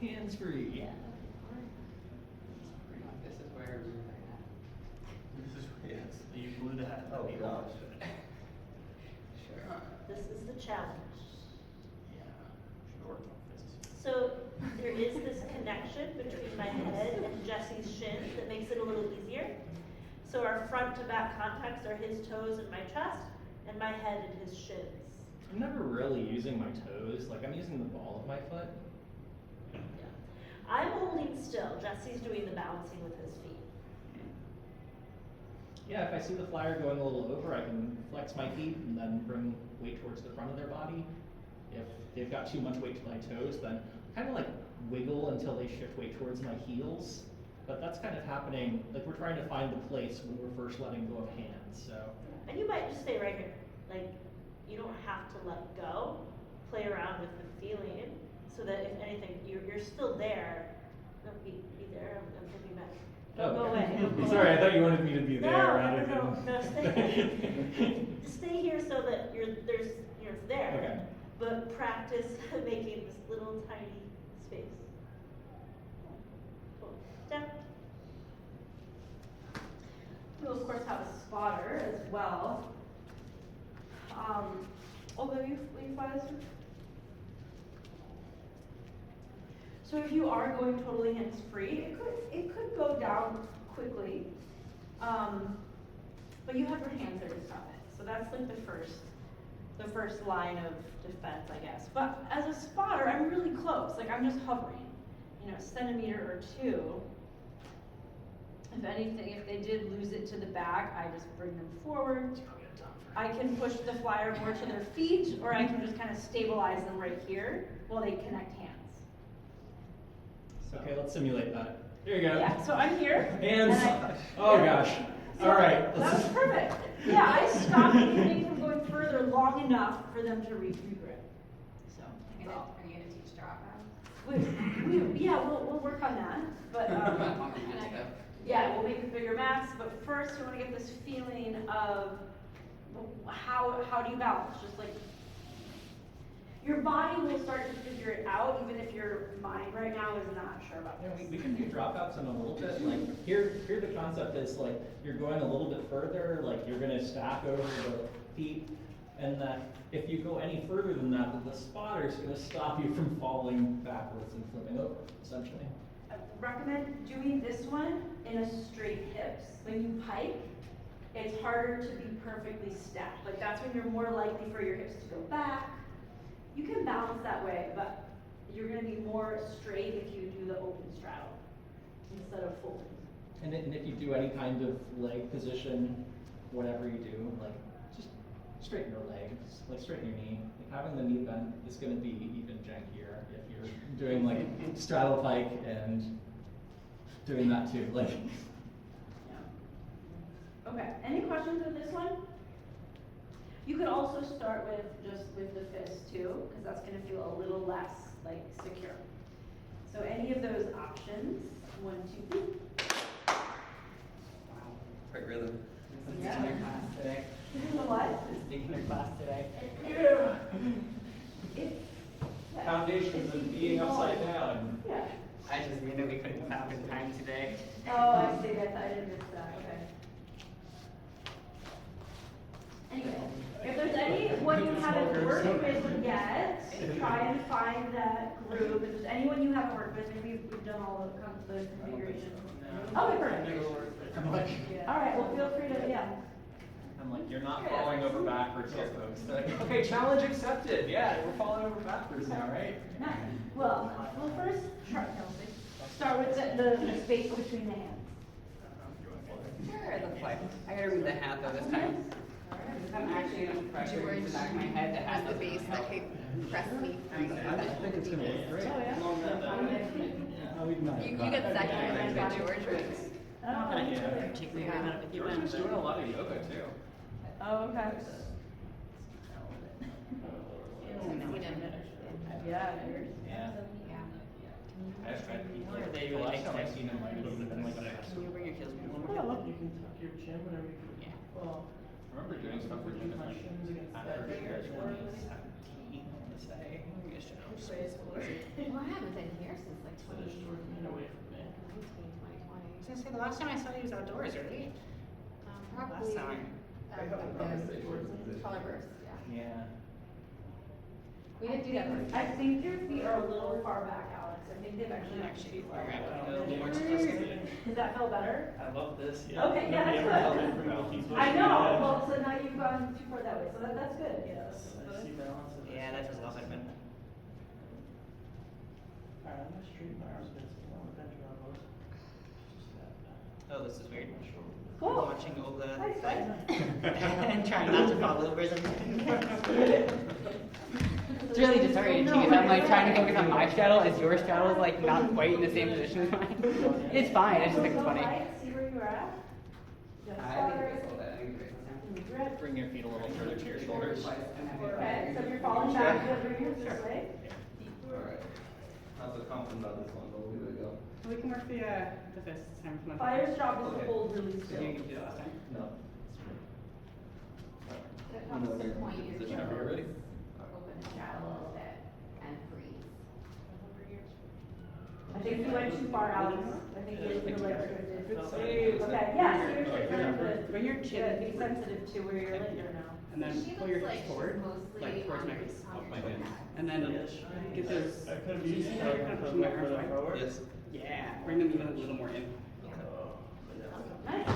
Hands free. This is where This is, yes. You blew that. Oh, gosh. Sure. This is the challenge. Yeah. Should work on this. So there is this connection between my head and Jesse's shins that makes it a little easier. So our front to back contacts are his toes and my chest, and my head and his shins. I'm never really using my toes. Like, I'm using the ball of my foot. I'm holding still. Jesse's doing the balancing with his feet. Yeah, if I see the flyer going a little over, I can flex my feet and then bring weight towards the front of their body. If they've got too much weight to my toes, then kind of like wiggle until they shift weight towards my heels. But that's kind of happening, like we're trying to find the place when we're first letting go of hands, so. And you might just stay right here. Like, you don't have to let go. Play around with the feeling so that if anything, you're still there. No, be there. I'm thinking back. Don't go away. Don't go Sorry, away. I thought you wanted me to be No, there no, rather no, than. no, stay, stay here so that it's there. Okay. But practice making this little tiny space. Cool. Down. You of course have a spotter as well. Olga, will you fly this one? So if you are going totally hands-free, it could go down quickly. But you have your hands there to stop it. So that's like the first line of defense, I guess. But as a spotter, I'm really close. Like I'm just hovering, a centimeter or two. If anything, if they did lose it to the back, I just bring them forward. I can push the flyer more to their feet, or I can just kind of stabilize them right here while they connect hands. So. Okay, let's simulate that. Here you go. Yeah, so I'm here. And, I, oh yeah. gosh. So All right. that was perfect. Yeah, I stopped anything from going further long enough for them to reach me grip. So, Are you gonna teach dropouts? we'll work on that. But yeah, we'll make the bigger mats. But first, we want to get this feeling of how do you balance? Just like your body will start to figure it out, even if your mind right now is not sure about Yeah, this. we can do dropouts in a little bit. Like here the concept is like you're going a little bit further, like you're gonna stack over the feet, and that if you go any further than that, then the spotter is gonna stop you from falling backwards and flipping over, essentially. I recommend doing this one in a straight hips. When you pike, it's harder to be perfectly stacked. Like that's when you're more likely for your hips to go back. You can balance that way, but you're gonna be more straight if you do the open straddle instead of folding. And if you do any kind of leg position, whatever you do, like just straighten your legs, like straighten your knee. Like having the knee bent is gonna be even jankier if you're doing like straddle pike and doing that too. Like. Yeah. Okay. Any questions with this one? You could also start with just with the fist too, because that's going to feel a little less like secure. So any of those options, 1, 2, 3. Great rhythm. Yeah. Taking your class today. The what? Just taking your class today. Yeah. Foundations of being upside down. Yeah. I just mean that we couldn't stop in time today. Oh, I see. I didn't miss that. Okay. Anyway, if there's anyone you haven't worked with yet, try and find that group. If there's anyone you haven't worked with, maybe we've done all the configuration. Okay, perfect. I'm like, All right, well, feel free to, yeah. I'm like, you're not falling over backwards here, folks. They're like, okay, challenge accepted. Yeah, we're falling over backwards now, right? Nice. Well, first, start with the space between the hands. Sure, it looks like. I gotta read the hat though this time. I'm actually gonna pressure into the back of my head. The hat The base that could press me through. I think it's gonna look great. Oh, yeah. You get second and then George wins. Oh, Particularly when I'm with you. George is doing a lot of yoga too. oh, okay. Yeah. Yeah. Yeah. I've tried to keep Or they the really last take time I've time. seen him, like, it's been like a Can you bring your heels You more? can tuck your chin whenever you can. Yeah. Well, I remember doing stuff with him like after he was 17, I want to say. Well, I haven't been here since like so there's short and away from me. 2020. I was gonna say, the last time I saw you was outdoors, right? Probably, Last time. colorburst, yeah. Yeah. We didn't do that one. I think your feet are a little far back, Alex. I think they've actually Actually, far back. a little more to this. Does that feel better? I love this, yeah. Okay, yeah, Nobody that's ever good. told me from Milky's Bush I to know, do that. well, so now you've gone too far that way, so that's good. Yes, I see balance of this. Yeah, that does a lot better. Alright, I'm gonna straighten my arms a bit, so I'm gonna bend your elbows. Just that. Oh, this is weird. Cool. Watching Olga Nice. fight and trying not to fall over. It's really disorienting because I'm like trying to focus on my straddle as your straddle is like not quite in the same position as mine. It's fine, I just think it's funny. See where you're at? Just I think forward. it's all that. I think it's You're at- Bring your feet a little further to your shoulders. Okay, so if you're falling back, you'll bring yours this way. Alright. Not so confident about this one, but we'll give it a go. We can work the fist this time. Fire's job is to Okay. hold really Did still. you do that last time? No. So it helps to point your Position whenever you're ready. open and straddle a little bit and freeze. I think you went too far, Alex. I think your legs drifted. Hey, Okay, yeah, so you're straight, good. Bring your chin. Good, be sensitive to where your legs are now. And then She pull your looks like hips she's forward, mostly like towards on my your- face. on my your hands. pad. And then get those. I could Do you be see how you're kind of pushing my arms away? Yes. Yeah, bring them even a little more in. Nice.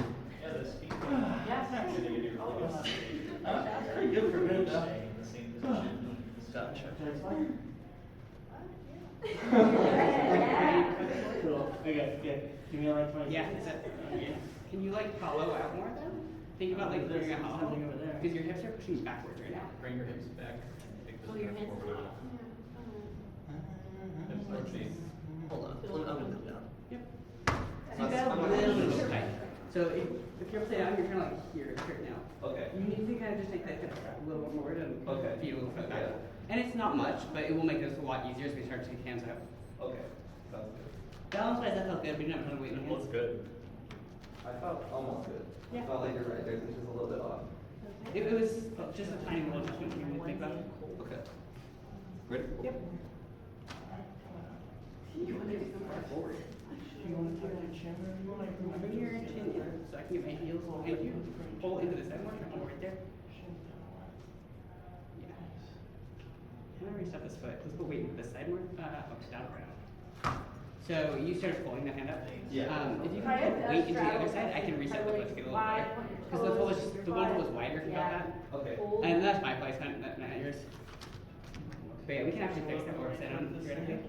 Yeah, those feet. Yes. Pretty good for me, though. Stay in the same position. Stop. That's fine. Yeah. Cool, okay, yeah, give me like 20 Yeah, seconds. is that, yeah. Can you like hollow out more though? Think about like There's doing a hollow. something over there. Because your hips are pushing backwards right now. Bring your hips back. Take Pull those your hips hands forward. up. Hips towards me. Hold on, I'm gonna come down. Yep. I'm So you got not- a I'm little not- bit tight. So if you're upside down, you're kind of like here right now. Okay. You need to kind of just make that hip strap a little bit forward and Okay. feet a little bit back. Yeah. And it's not much, but it will make this a lot easier as we start to take hands out. Okay, sounds good. Balance wise, that felt good, but you didn't have a ton of weight in your hands. good. I felt almost good. Yeah. I felt like you're right, there's just a little bit off. It was just a tiny little adjustment you need to think about. Okay. Ready? Yep. You want to get so far forward. You want to bring your chin in so I can get my heels behind you. Pull into the side more, come right there. Yeah. Can I reset this foot? Let's put weight into this side more. Up, down, around. So you started pulling the hand up. Yeah. If you can put weight into the other side, I can reset the foot to get a little better. Because the pull is the one pull is wider if you got that. Okay. And that's my place, not yours. But yeah, we can actually fix that or sit on theoretically.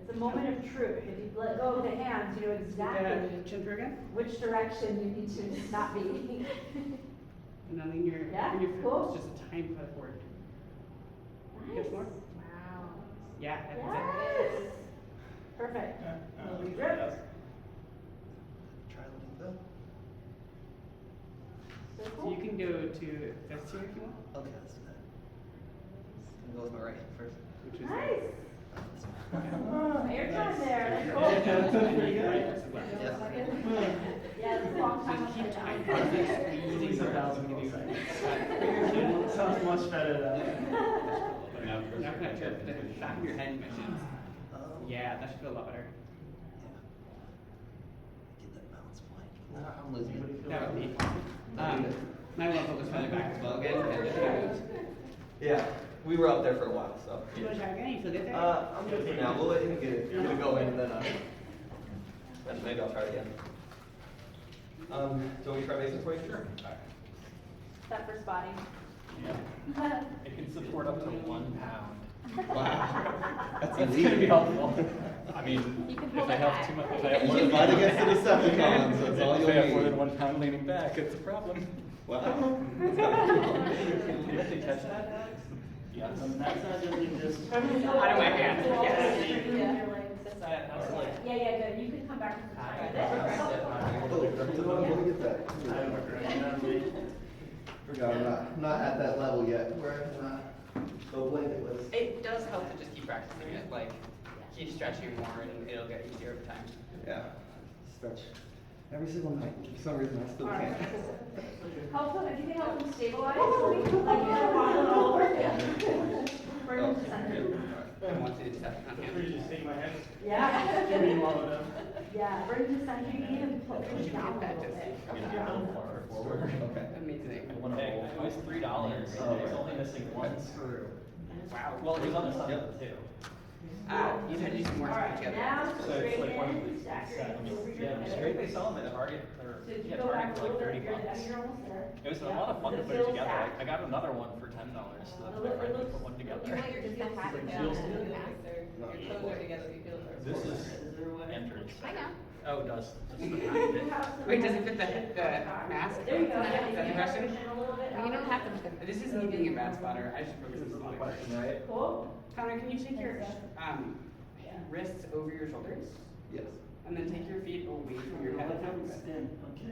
It's a moment of truth. If you let go of the hands, you know exactly Chin through again. which direction you need to not be. And then lean your, Yeah, lean your foot cool. just a tiny bit forward. Nice. Get more? Wow. Yeah, that's it. Yes. Perfect. Little grip. Try a little bit. So So cool. you can go to this here if you want, Okay, let's do that. I'm gonna go with my right hand first. which is Nice. Okay. Your time there. That's Yeah, cool. that's pretty good. Yeah. Yeah, it's a long time. Just keep upside tight. down. Please, 1,000 milliseconds. Bring your chin. Sounds much better than. Now kind of tilt the back of your head you mentioned. Yeah, that should feel a lot better. Get that balance point. I'm losing it. That would be. My one foot was further back as well again, and then it moved. Yeah, we were up there for a while, so. You want to try again? You feel good there? I'm good for now. We'll let him get it going, and then maybe I'll try it again. Do you want me to try basic for you? Sure. That first body. It can support up to 1 pound. Wow. That's That's elite. gonna be helpful. I mean, You can if hold I it have back. too much, if I have You more can than fight 1 against the pound- Decepticons, that's all If you'll I have more need. than 1 pound leaning back, it's a problem. Wow. Did you actually catch that? Yes. That side doesn't just. Out of my hand. Yes. Yeah, good. You can come back to the side. Oh, let me get that. Forgot, I'm not at that level yet, where I can, go blanket was. It does help to just keep practicing it, like keep stretching more and it'll get easier over time. Yeah, stretch every single night, for some reason I still Alright, can't. cool. Help them, if you can help them stabilize, like you're wobbling all over. Bring them to center. I want you to step on Feel hand. free to just take my hand. Yeah. Give me one of them. Yeah, bring them to center, you need to push down a little bit. Forward, okay. Amazing. Hey, it was $3. It's only missing 1 screw. Wow. Well, it was on the side Yep. of it too. You had to do some more Alright, together. now So it's straight like one of in, these stack your sets. hips over your Yeah, head. straight they sell them at Target, or So if you yeah, go back Target a for like little 30 bit, bucks. you're almost there. It was a Yeah. lot of fun to The put it heels together. back. I got another one for $10, so that's It my looks- friend it put one You together. want your just hat Like down heels really do? fast. Your toes are together, you feel it. This is entrance. I know. Oh, it does. Just You behind it. have some- Wait, does it fit the mask? There you go, Is yeah, that you the can question? cushion a little bit. You don't have to look at This is me being a bad spotter. I should focus on the question. Right? Cool. Connor, can you take your wrists over your shoulders? Yes. And then take your feet away from your head. Stand, okay.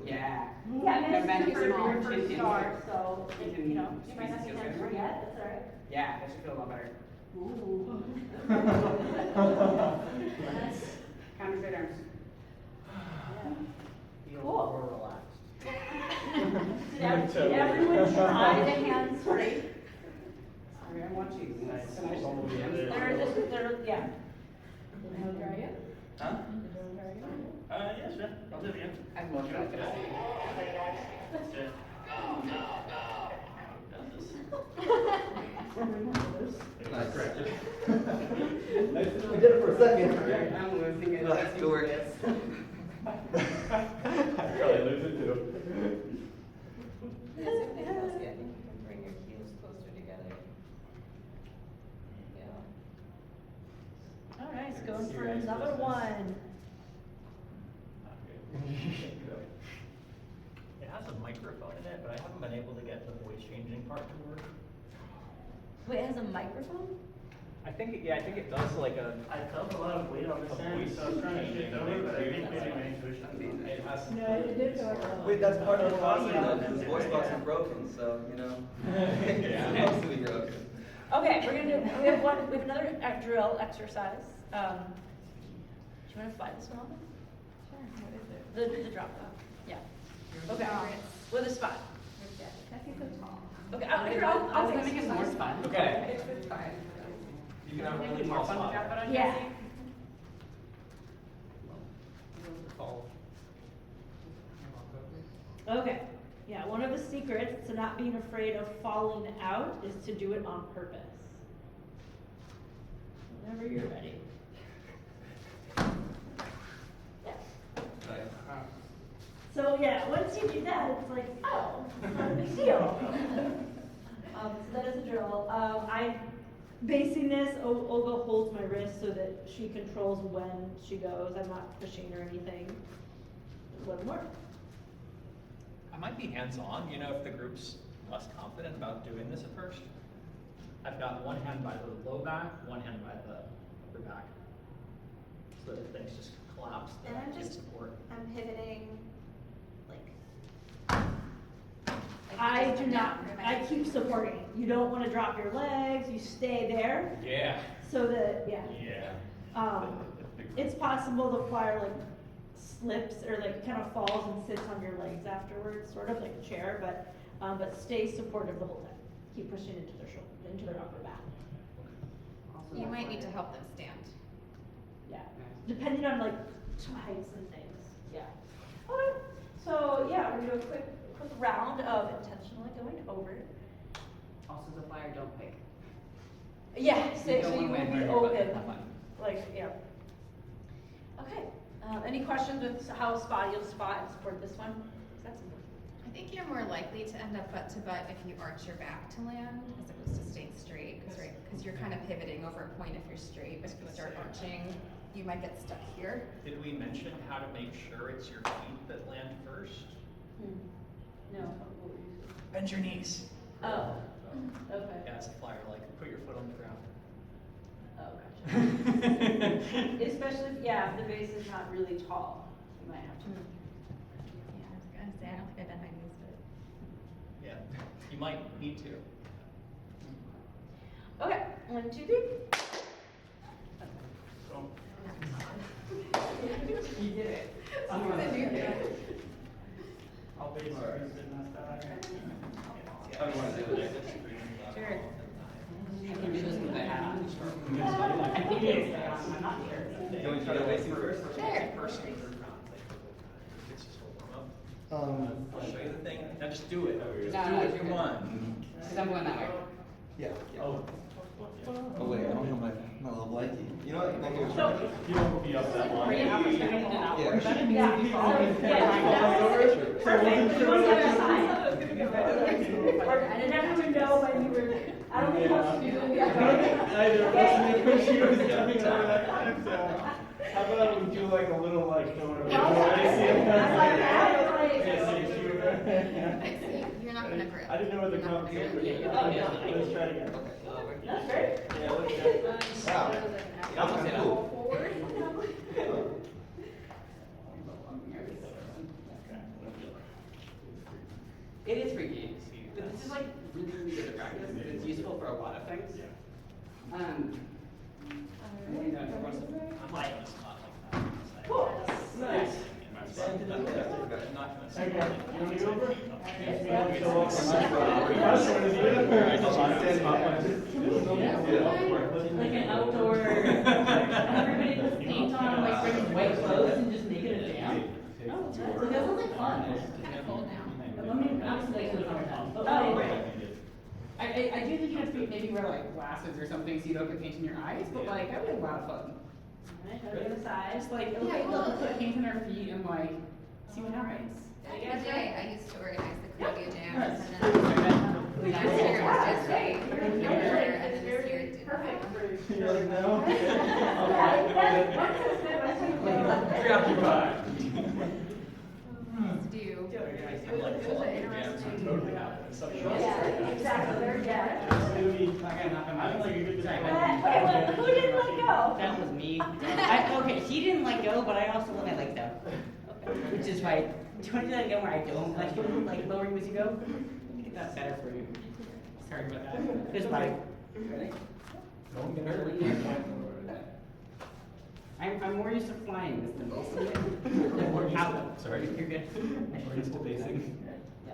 Yeah. Yeah, And then and it's your super your chin first into start, it. so, You if, can you know, you might not squeeze get the them skills yet, that's all right. Yeah, that should feel a lot better. Counter straight arms. Cool. More relaxed. Did everyone try the hands straight? Sorry, I'm watching. Nice. Can I show you? They're just, yeah. Huh? Yeah, sure. I'll do it again. I love that. That's it. Nice. We did it for a second. I'm losing it. Let's go work. Probably lose it too. That's something else, yeah, I think you can bring your heels closer together. Yeah. Alright, it's going for another one. Yeah, has a microphone in it, but I haven't been able to get the voice changing part to work. Wait, it has a microphone? I think it does like a. I felt a lot of weight on this A end, voice so I was trying to shift changing over, but I think microphone. maybe my intuition. It has. No, it did go up. Wait, that's part of the process Yeah. though, because the voice box is broken, so, you know. It's supposed to be broken. Okay, we have another drill exercise. Do you want to fly this one off? Sure. The drop down. Yeah. Okay. With a spot. Okay, I'll That's gonna fix make it more fun. Okay. It's fine. You can have a Make really it more tall fun to spot. drop it on Yeah. Jesse. Tall. Okay. Yeah, one of the secrets to not being afraid of falling out is to do it on purpose. Whenever you're ready. Yeah. Nice. So yeah, once you do that, it's like, oh, it's not a big deal. So that is a drill. I'm basing this, Olga holds my wrist so that she controls when she goes. I'm not pushing or anything. Just let them work. I might be hands-on, you know, if the group's less confident about doing this at first. I've got one hand by the low back, one hand by the upper back. So that if things just collapse, And then I'm I get just- support. I'm pivoting, like. I do not, I keep supporting. You don't want to drop your legs, you stay there Yeah. so that, yeah. Yeah. It's possible the flyer like slips or like kind of falls and sits on your legs afterwards, sort of like a chair, but stay supportive the whole time. Keep pushing into their shoulder, into their upper back. You might need to help them stand. Yeah, depending on like heights and things. Yeah. Okay. So yeah, we're gonna do a quick round of intentionally going over. Also, the flyer don't pick. Yeah, so You don't you wanna will win be here, but open. have fun. Like, yeah. Okay. Any questions with how you'll spot and support this one? That's important. I think you're more likely to end up butt to butt if you arch your back to land as opposed to staying straight, because you're kind of pivoting over a point if you're straight, but if you start arching, you might get stuck here. Did we mention how to make sure it's your feet that land first? No. Bend your knees. Oh. Okay. Yeah, it's a flyer, like, put your foot on the ground. Oh, gotcha. Especially if the base is not really tall, you might have to. Yeah, I was gonna say, I don't think I bent my knees, but. Yeah, you might need to. Okay, 1, 2, 3. You did it. I'll be interested in that. How do you want to do this? Sure. You can do this with the hat on. I think it's, I'm not sure. You want to try the basic first? Sure. Person or not, like, it's just a warm up. I'll show you the thing, now just do it. Just No, do no, what you're you good. want. Because I'm going that way. Yeah. Oh. Oh wait, I don't have my little blankie. You know what? Make it try. You don't be up that long. Bring it opportunity and outward. Yeah. But it means Yeah. you fall. Perfect. You want the other side? Or I didn't even know when you were. I don't think how to do it. Either listening when she was coming over that time, so. How about we do like a little like going That's like, You're not gonna grip. I didn't know what the You're not gonna conversation grip. was. Let's try it again. That's great. Yeah, let's try it. Wow. That was cool. It is freaky, but this is like really, really good to practice. It's useful for a lot of things. And, I'm like in a spot like that. Cool. Nice. I'm not gonna Okay, you want to go over? Like an outdoor, everybody puts paint on, like wearing white clothes and just make it a jam. Oh, that sounds like fun. Kind of cold now. I mean, obviously like in the summertime, but Oh, like, right. I do think you have to maybe wear like glasses or something so you don't get paint in your eyes, but like, that would be a lot of fun. Alright, now the other side. Just like, Yeah, okay, cool. let's put paint in our feet and like, see what happens. Back in the day, I used to organize the cardio jams, Nice. and then last year it was just a Kimber, and then this year it didn't Perfect. have. You're like, no? Let's do It was an interesting. Totally happens. So Yeah, exactly, there, yeah. I'm like, you could just. Wait, what, who didn't let go? That was me. Okay, he didn't let go, but I also let let go. Which is why, do you want to do that again where I don't let you, like, lower you as you go? Make that better for you. Sorry about that. Here's my, Ready? Don't get hurt. I'm more used to flying this than basing. Sorry. You're good. More used to basing. Yeah.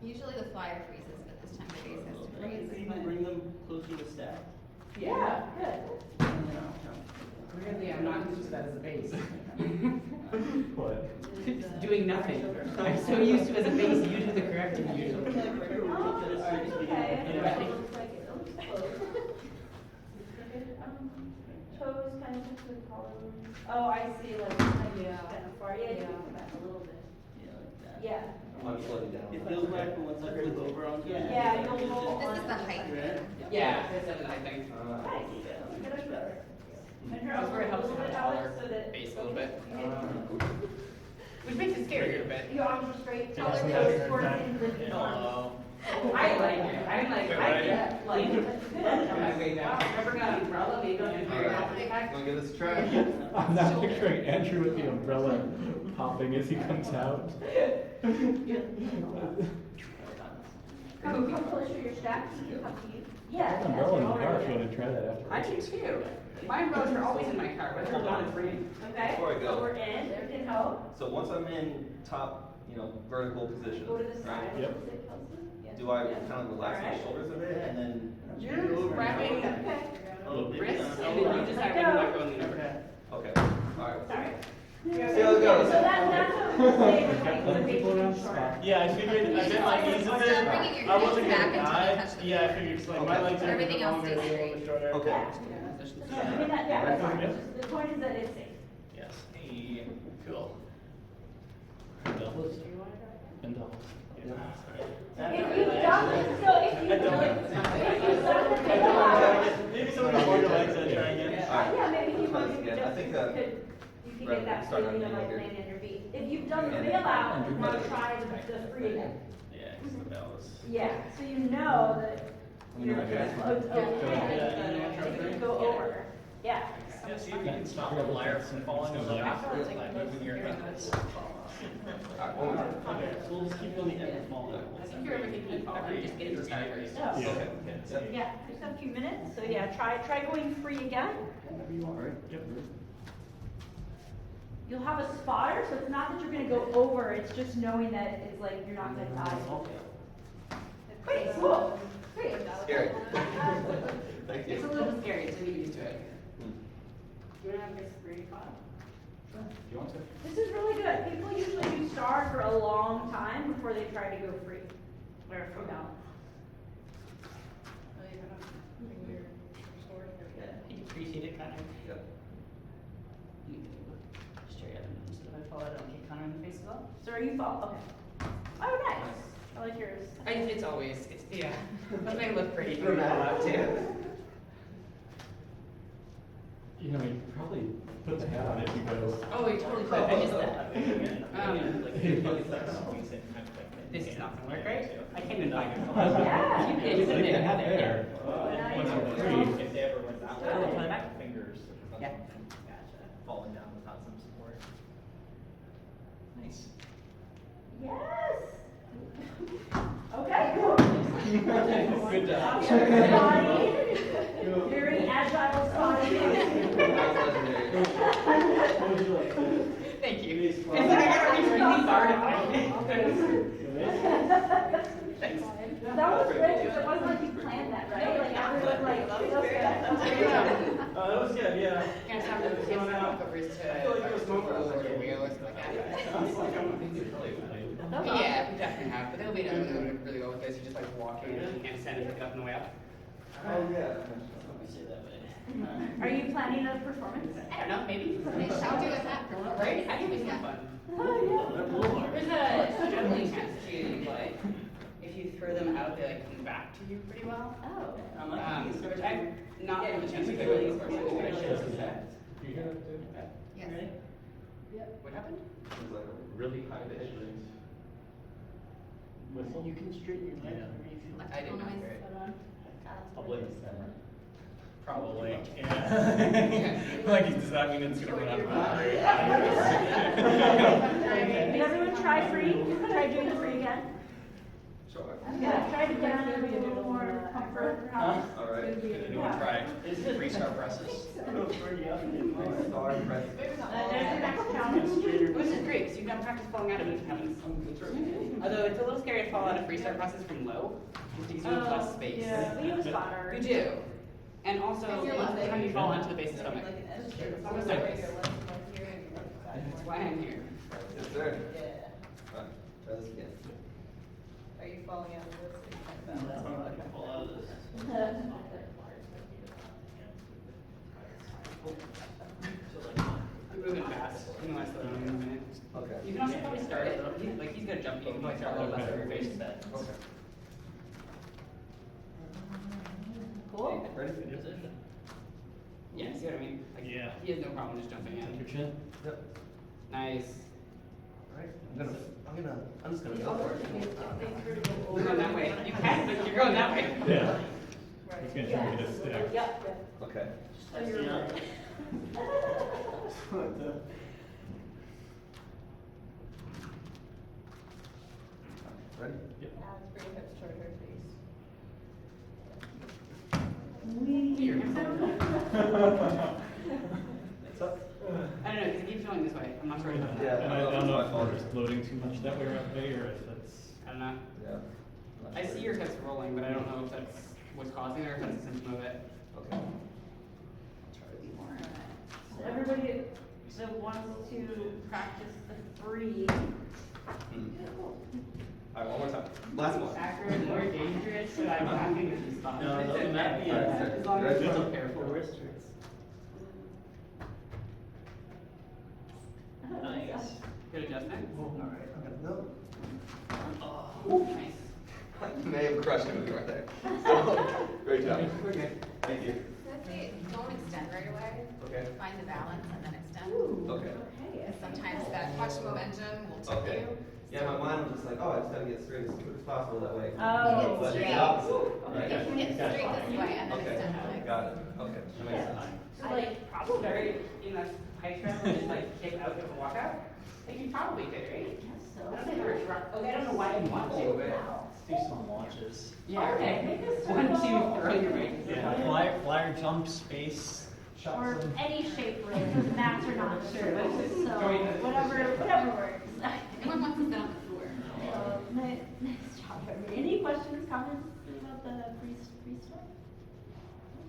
Usually the flyer freezes, but this time the base has to freeze. Freeze. Can you bring them closer to the stack? Yeah, good. Weirdly, I'm not used to that as a base. What? Doing nothing. I'm so used to as a base, you do the correcting usually. Oh, it's okay. Yeah. It looks like it looks close. Toes kind of to the collarbones. Oh, I see, like, kind of far. Yeah, you can come back a little bit. Yeah, like that. Yeah. I'm slowing down. It feels like once I flip over onto it. Yeah, you'll roll This is on. the height. Yeah, that's what I think. Nice. Get up there. And your That's where it helps elbows a to little have bit, a Alex, so that. base a little bit. Okay. Which makes it scary a bit. Your arms are straight, Yeah, taller so toes that's towards good. the individual arms. Hello. I like it. I'm like, I get like, on my way down. Never got an umbrella, maybe on your back. Wanna give this a try? I'm not picturing Andrew with the umbrella popping as he comes out. Come closer to your stack, up to you. Yeah. Umbrella in the that's car already if you want to try that after. I do too. My umbrellas are always in my car, whether it's on or free. Okay, Before I go. so we're in, everything held. So once I'm in top, vertical position, Go to the side. right? Yep. Sit closer. Yeah. Do I Yeah. kind of relax my Alright. shoulders a bit and then? You're grabbing Okay. wrists, and then you decide when you're not going the other. Okay, alright. Sorry. See how it goes. So that's what we're saying, with like the big People short. Yeah, I figured, I bent my knees a Start bit. bringing your I hips wasn't back gonna until you die. touch the Yeah, I floor. figured, just like, my legs are a Everything bit else longer, stays they're a little straight. bit shorter. Okay. Yeah, I mean, yeah, that's fine. Just the point is that it's safe. Yes. Hey, cool. Doubles? And doubles. If you've done it, so if you've done it, Maybe someone can hold your legs and try again. yeah, maybe you Try want this to again. I just, think, you can rather get that than start on feeling of the like other. landing on your feet. If you've done the bail out, now try the free again. Yeah, because the bell is. Yeah, so you know that you're, it's okay, if you go over, yeah. Yeah, see if you can stop the flyer from falling on the afterwards, like moving your hands. Alright, one more time. Okay, so we'll just keep on the end of falling. I think you're everything keep falling, just get it started. Yeah. Okay, yep. Yeah, just a few minutes, so yeah, try going free again. Whatever you want, right? Yep. You'll have a spotter, so it's not that you're gonna go over, it's just knowing that it's like, you're not gonna die. Great, cool, great. Scary. Thank It's a you. little scary until you get used to it. Hmm. You wanna have this free spot? Do you want to? This is really good. People usually do star for a long time before they try to go free, or free balance. I appreciate it, Connor. Yep. You do straight up, so if I fall, I don't kick Connor in the face at all. So are you fall, okay. Oh, nice. I like yours. It's always, yeah, that may look pretty when you fall out too. You know, you probably put the hat on if you go. Oh, we totally could, I missed that. This is not gonna work, right? I can't even find it. Yeah. You Leave did, the hat there. Nice. Once you're free. If they ever went that Good. way, my fingers Yeah. gotcha, falling down without some support. Nice. Yes. Okay, cool. Good job. Spotty. Very agile spotty. What would you like to? Thank you. It's like I gotta reach really far to find it. Thanks. That was great, because it wasn't like you planned that, right? Like everyone like, That was good, yeah. You guys have the kids now covers to. I feel like you're a smoker. Or your wheel or something like that. Yeah, we definitely have, but they'll be done really well with this. You just like walk in and you can't stand and pick it up on the way up. Oh, yeah. Are you planning a performance? I don't know, maybe. I'll do with that. Right? I think it's Yeah. fun. Oh, There's a juggling chance too, like, if you throw them out, they like come back to you pretty well. Oh. Which I've not had the chance to do these versions, but I should. You hear that too? Yes. What happened? It was like a really high pitch. Whistle? You can straighten your legs Yeah. whenever you feel like. I didn't know. I'll blame the camera. Probably, yeah. Like, does that mean it's gonna run out of battery? Did everyone try free? Try doing the free again? Sure. Yeah, try it again, it'll be a little more comfort. All right. Anyone try freestyle presses? Star press. There's your next challenge. Which is great, because you've got practice falling out of each heavens. Although it's a little scary to fall out of freestyle process from low, just because you have less space. Yeah, we have a spotter. You do. And also, And you're anytime left. you fall onto the base of stomach. Almost sideways. That's why I'm here. Yes, sir. Yeah. All right, try this again. Are you falling out of this? I'm moving fast. You know, I slow down in a minute. Okay. You can also probably start it. Like he's gonna jump you. You can probably start a little less of your face. Okay. Cool. Ready? Yeah, see what I mean? Like, Yeah. He has no problem just jumping in. Your chin? Yep. Nice. All right. I'm just gonna go for it. We're going that way. You can, but you're going that way. Yeah. He's gonna try to get a stick. Yep. Okay. Ready? Bring your hips toward her face. Your hips down. What's up? I don't know, because it keeps going this way. I'm not sure about that. Yeah. And I don't know if we're just loading too much that way or if it's. I don't know. Yeah. I see your hips rolling, but I don't know if that's what's causing it or if that's a symptom of it. Okay. So everybody that wants to practice the free. All right, one more time. Last one. Acro is more dangerous, but I'm laughing at these spots. No, it doesn't matter. Yeah, as long as Ready? you're careful. Nice. Good adjustment. All right. No. Nice. I may have crushed him right there. So, great job. We're good. Thank you. That's it, don't extend right away. Okay. Find the balance and then extend. Okay. Because sometimes that watch the momentum will tip Okay. you. Yeah, my mind was just like, oh, I just gotta get straight as quick as possible that way. Oh. But Yeah. the opposite. You can get straight this way and then Okay. extend the legs. Got it. Okay. That makes sense. So like, probably very, in a high stress and just like kick out of a walkout. Like you probably could, right? I don't think there was rock. Okay, I don't know why I want to, but. Do some launches. Yeah. Okay, make us 1, 2, throw your weight. Yeah, flyer jump, space, shot Or some. any shape really, doesn't matter not Sure, let's just So join the- whatever works. Anyone wants to sit on the floor? Nice job, everybody. Any questions, comments about the free stuff?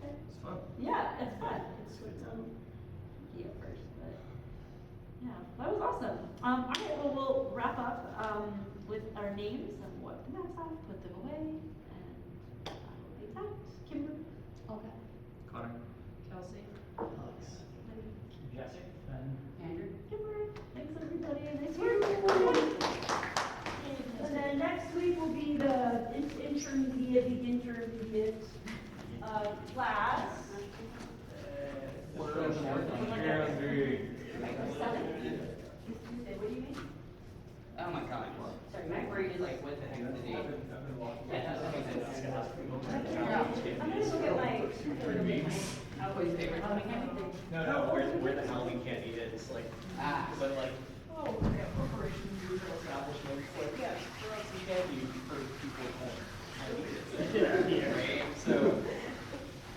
Okay. It's fun. Yeah, it's fun. It's funky at first, but yeah, that was awesome. All right, well, we'll wrap up with our names and what the maps have, put them away, and we'll be back. Kimber, Okay. Connor. Kelsey. Alex. Jessica. Andrew? Kimber, thanks everybody, nice work. And then next week will be the intermediate class. We're Tuesday, what do you mean? Oh my god. Sorry, my brain is like, what the heck is the date? Yeah, that's what it is. I'm gonna look at my. Oh, what's your favorite? No, where the hell we can't eat it, it's like, Ah. but like, corporations, retail establishments, like, yeah, throw out some candy for people at home. Right? So,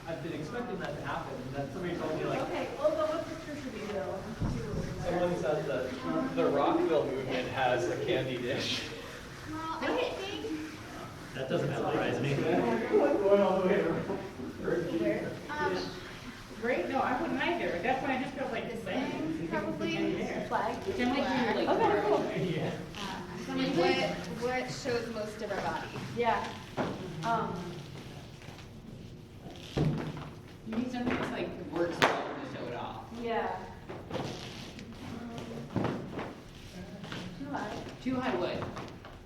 I've been expecting that to happen, and then somebody told me like, Okay, Olga, what's the picture video? someone said that the Rockville movement has a candy dish. Well, I think. That doesn't surprise me. Going all the way around. Great, no, I wouldn't either. That's why I just felt like This this thing, probably. Flag? Which I'm like, really like. Okay, cool. Yeah. What shows most of our body? Yeah. You need something that's like works well to show it off. Yeah. Too high. Too high wood.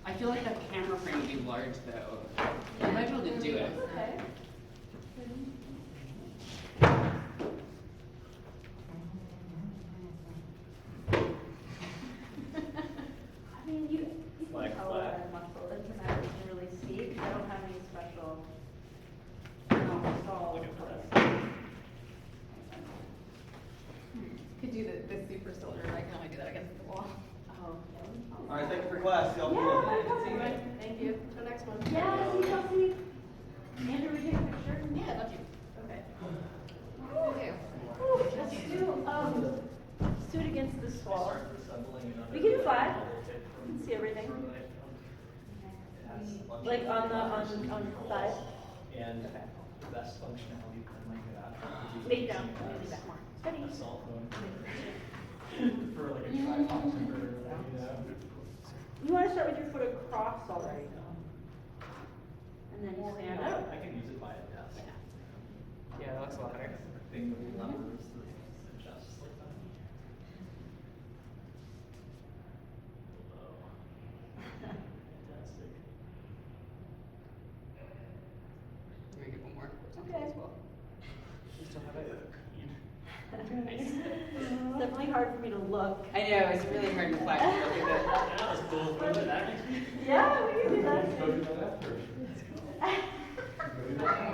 I feel like the camera frame would be large though. You might be able to do it. Okay. I mean, you can Flag, tell flag. what I'm muscle, it doesn't matter. Like on the side? And Okay. the best functionality for like that. would be Make down, using let me do that more. Steady. a cell phone for like a tripod or whatever. You want to start with your foot across already. And then you stand up. I can use it by a desk. Yeah, that looks a lot better. Thing with levers that adjusts like that. Fantastic. Let me get one more. Okay. As well. You still have it? It's definitely hard for me to look. I know, it's really hard to flash. Look at that. That was cool. Remember that next week? Yeah, we can do that. Go do that after. Go do that